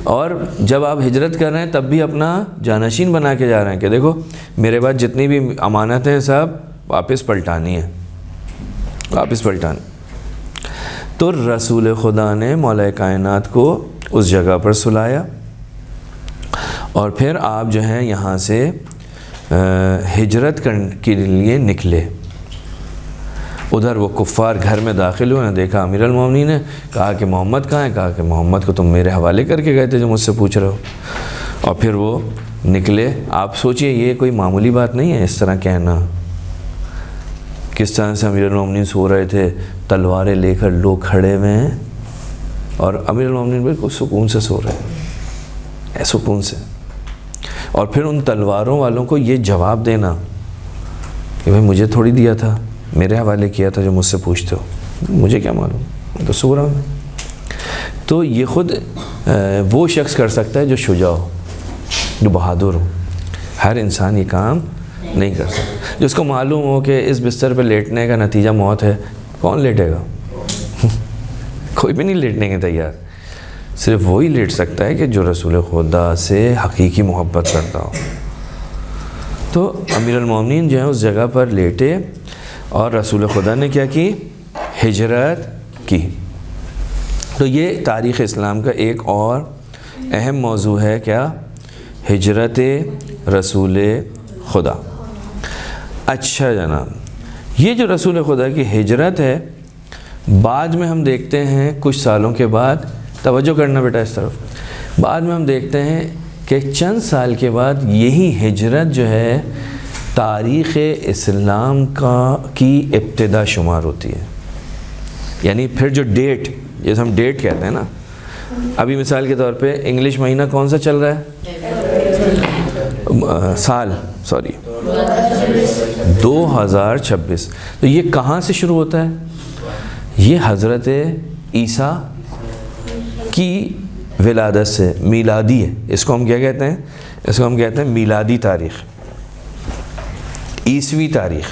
اور جب آپ ہجرت کر رہے ہیں تب بھی اپنا جانشین بنا کے جا رہے ہیں کہ دیکھو میرے بعد جتنی بھی امانتیں ہیں سب واپس پلٹانی ہے، واپس پلٹانی۔ تو رسول خدا نے مولا کائنات کو اس جگہ پر سلایا، اور پھر آپ جو ہیں یہاں سے ہجرت کے لیے نکلے. ادھر وہ کفار گھر میں داخل ہوئے، دیکھا امیر المومنین نے، کہا کہ محمد کہاں ہے؟ کہا کہ محمد کو تم میرے حوالے کر کے گئے تھے جو مجھ سے پوچھ رہے ہو. اور پھر وہ نکلے. آپ سوچئے یہ کوئی معمولی بات نہیں ہے اس طرح کہنا. کس طرح سے امیر المومنین سو رہے تھے، تلواریں لے کر لوگ کھڑے ہوئے ہیں، اور امیر المومنین بالکل سکون سے سو رہے ہیں، سکون سے. اور پھر ان تلواروں والوں کو یہ جواب دینا کہ بھائی مجھے تھوڑی دیا تھا، میرے حوالے کیا تھا جو مجھ سے پوچھتے ہو، مجھے کیا معلوم، میں تو سو رہا ہوں. تو یہ خود وہ شخص کر سکتا ہے جو شجاع ہو، جو بہادر ہو. ہر انسان یہ کام نہیں کر سکتا. جس کو معلوم ہو کہ اس بستر پہ لیٹنے کا نتیجہ موت ہے، کون لیٹے گا؟ کوئی بھی نہیں لیٹنے کے تیار. صرف وہی لیٹ سکتا ہے کہ جو رسول خدا سے حقیقی محبت کرتا ہو. تو امیر المومنین جو ہیں اس جگہ پر لیٹے، اور رسول خدا نے کیا کی؟ ہجرت کی. تو یہ تاریخ اسلام کا ایک اور اہم موضوع ہے. کیا؟ ہجرت رسول خدا. اچھا جناب، یہ جو رسول خدا کی ہجرت ہے، بعد میں ہم دیکھتے ہیں کچھ سالوں کے بعد، توجہ کرنا بیٹا اس طرف، بعد میں ہم دیکھتے ہیں کہ چند سال کے بعد یہی ہجرت جو ہے تاریخ اسلام کی ابتدا شمار ہوتی ہے. یعنی پھر جو ڈیٹ، جیسے ہم ڈیٹ کہتے ہیں نا، ابھی مثال کے طور پہ انگلش مہینہ کون سا چل رہا ہے؟ سال 2026. تو یہ کہاں سے شروع ہوتا ہے؟ یہ حضرت عیسیٰ کی ولادت سے، میلادی ہے. اس کو ہم کیا کہتے ہیں؟ اس کو ہم کہتے ہیں میلادی تاریخ، عیسوی تاریخ.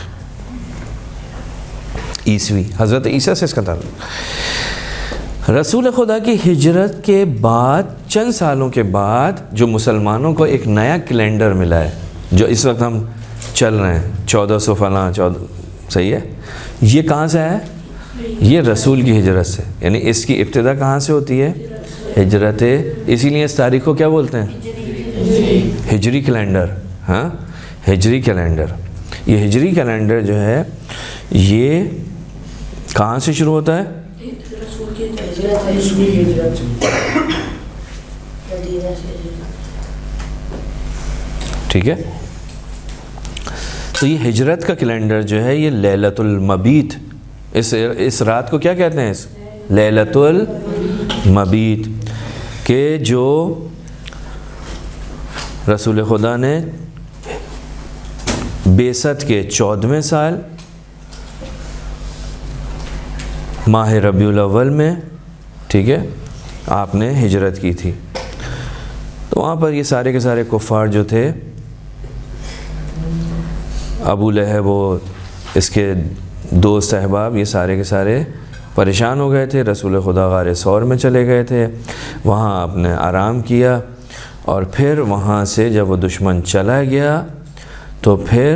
عیسوی، حضرت عیسیٰ سے اس کا تعلق. رسول خدا کی ہجرت کے بعد چند سالوں کے بعد جو مسلمانوں کو ایک نیا کیلنڈر ملا ہے، جو اس وقت ہم چل رہے ہیں 1400 فلاں 14، صحیح ہے؟ یہ کہاں سے ہے؟ یہ رسول کی ہجرت سے. یعنی اس کی ابتدا کہاں سے ہوتی ہے؟ ہجرت. اسی لیے اس تاریخ کو کیا بولتے ہیں؟ ہجری کیلنڈر. ہاں، ہجری کیلنڈر. یہ ہجری کیلنڈر جو ہے یہ کہاں سے شروع ہوتا ہے؟ ٹھیک ہے. تو یہ ہجرت کا کیلنڈر جو ہے یہ لیلۃ المبیت، اس رات کو کیا کہتے ہیں؟ اس لیلۃ المبیت، کہ جو رسول خدا نے بعثت کے 14ویں سال ماہ ربیع الاول میں، ٹھیک ہے، آپ نے ہجرت کی تھی. تو وہاں پر یہ سارے کے سارے کفار جو تھے، ابو لہب و اس کے دوست احباب، یہ سارے کے سارے پریشان ہو گئے تھے. رسول خدا غار ثور میں چلے گئے تھے، وہاں آپ نے آرام کیا، اور پھر وہاں سے جب وہ دشمن چلا گیا تو پھر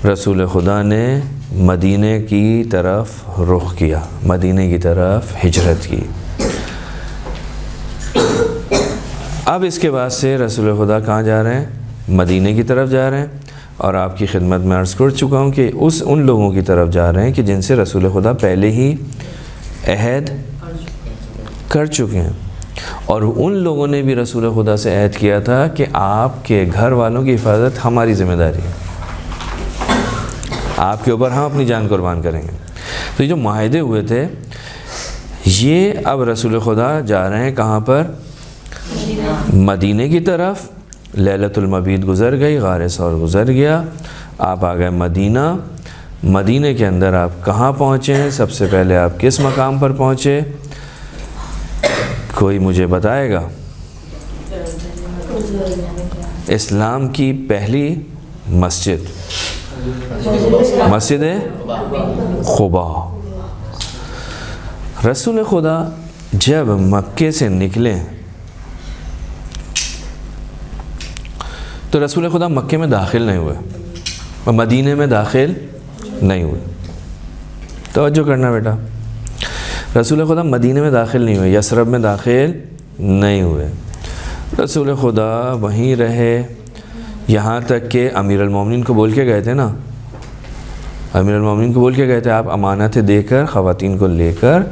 رسول خدا نے مدینے کی طرف رخ کیا، مدینے کی طرف ہجرت کی. اب اس کے بعد سے رسول خدا کہاں جا رہے ہیں؟ مدینے کی طرف جا رہے ہیں. اور آپ کی خدمت میں عرض کر چکا ہوں کہ ان لوگوں کی طرف جا رہے ہیں کہ جن سے رسول خدا پہلے ہی عہد کر چکے ہیں. اور ان لوگوں نے بھی رسول خدا سے عہد کیا تھا کہ آپ کے گھر والوں کی حفاظت ہماری ذمہ داری ہے، آپ کے اوپر ہم اپنی جان قربان کریں گے. تو یہ جو معاہدے ہوئے تھے، یہ اب رسول خدا جا رہے ہیں کہاں پر؟ مدینے کی طرف. لیلۃ المبیت گزر گئی، غار ثور گزر گیا، آپ آ گئے مدینہ. مدینہ کے اندر آپ کہاں پہنچے ہیں؟ سب سے پہلے آپ کس مقام پر پہنچے؟ کوئی مجھے بتائے گا؟ اسلام کی پہلی مسجد، مسجد قباء. رسول خدا جب مکے سے نکلے تو رسول خدا مکے میں داخل نہیں ہوئے اور مدینے میں داخل نہیں ہوئے. توجہ کرنا بیٹا، رسول خدا مدینے میں داخل نہیں ہوئے، یثرب میں داخل نہیں ہوئے. رسول خدا وہیں رہے یہاں تک کہ امیر المومنین کو بول کے گئے تھے نا، امیر المومنین کو بول کے گئے تھے آپ امانتیں دے کر خواتین کو لے کر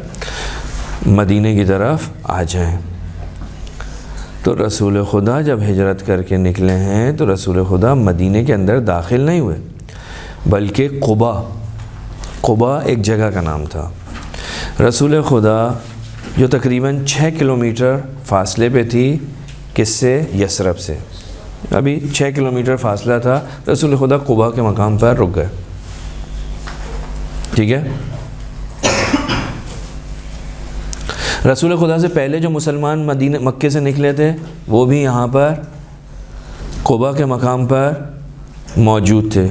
مدینے کی طرف آ جائیں۔ تو رسول خدا جب ہجرت کر کے نکلے ہیں تو رسول خدا مدینے کے اندر داخل نہیں ہوئے، بلکہ قبا ایک جگہ کا نام تھا۔ رسول خدا جو تقریباً 6 کلومیٹر فاصلے پہ تھی کس سے؟ یثرب سے۔ ابھی 6 کلومیٹر فاصلہ تھا، رسول خدا قبا کے مقام پر رک گئے، ٹھیک ہے۔ رسول خدا سے پہلے جو مسلمان مکے سے نکلے تھے وہ بھی یہاں پر قبا کے مقام پر موجود تھے،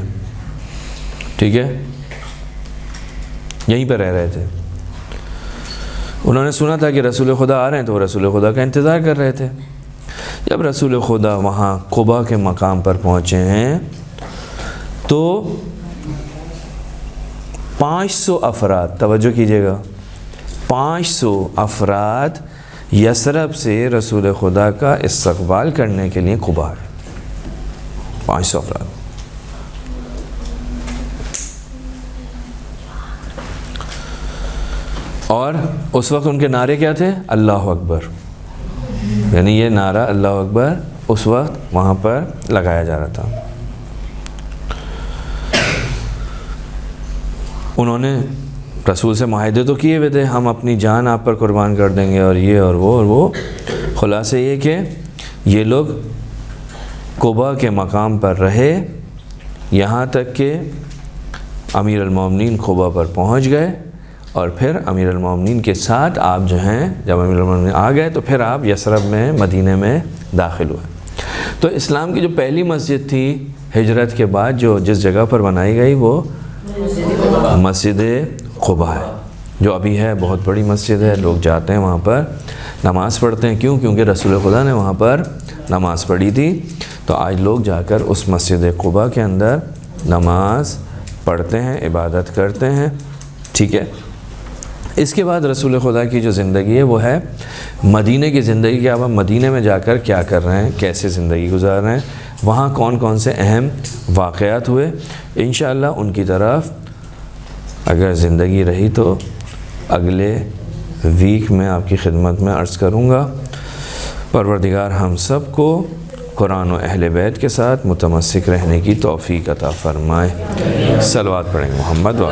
ٹھیک ہے، یہیں پر رہ رہے تھے۔ انہوں نے سنا تھا کہ رسول خدا آ رہے ہیں تو وہ رسول خدا کا انتظار کر رہے تھے۔ جب رسول خدا وہاں قبا کے مقام پر پہنچے ہیں تو 500 افراد، توجہ کیجیے گا، 500 افراد یثرب سے رسول خدا کا استقبال کرنے کے لیے قبا آئے۔ 500 افراد۔ اور اس وقت ان کے نعرے کیا تھے؟ اللہ اکبر، یعنی یہ نعرہ اللہ اکبر اس وقت وہاں پر لگایا جا رہا تھا۔ انہوں نے رسول سے معاہدے تو کیے ہوئے تھے، ہم اپنی جان آپ پر قربان کر دیں گے اور یہ اور وہ خلاصے یہ کہ یہ لوگ قبا کے مقام پر رہے یہاں تک کہ امیر المومنین قبا پر پہنچ گئے، اور پھر امیر المومنین کے ساتھ آپ جو ہیں جب امیر المومنین آ گئے تو پھر آپ یثرب میں مدینے میں داخل ہوئے۔ تو اسلام کی جو پہلی مسجد تھی ہجرت کے بعد جو جس جگہ پر بنائی گئی وہ مسجد قبا ہے، جو ابھی ہے، بہت بڑی مسجد ہے، لوگ جاتے ہیں وہاں پر نماز پڑھتے ہیں۔ کیوں؟ کیونکہ رسول خدا نے وہاں پر نماز پڑھی تھی، تو آج لوگ جا کر اس مسجد قبا کے اندر نماز پڑھتے ہیں، عبادت کرتے ہیں، ٹھیک ہے۔ اس کے بعد رسول خدا کی جو زندگی ہے وہ ہے مدینے کی زندگی، کہ اب ہم مدینے میں جا کر کیا کر رہے ہیں، کیسے زندگی گزار رہے ہیں، وہاں کون کون سے اہم واقعات ہوئے، انشاءاللہ ان کی طرف اگر زندگی رہی تو اگلے ویک میں آپ کی خدمت میں عرض کروں گا۔ پروردگار ہم سب کو قرآن و اہل بیت کے ساتھ متمسک رہنے کی توفیق عطا فرمائے۔ صلوات پڑھیں محمد و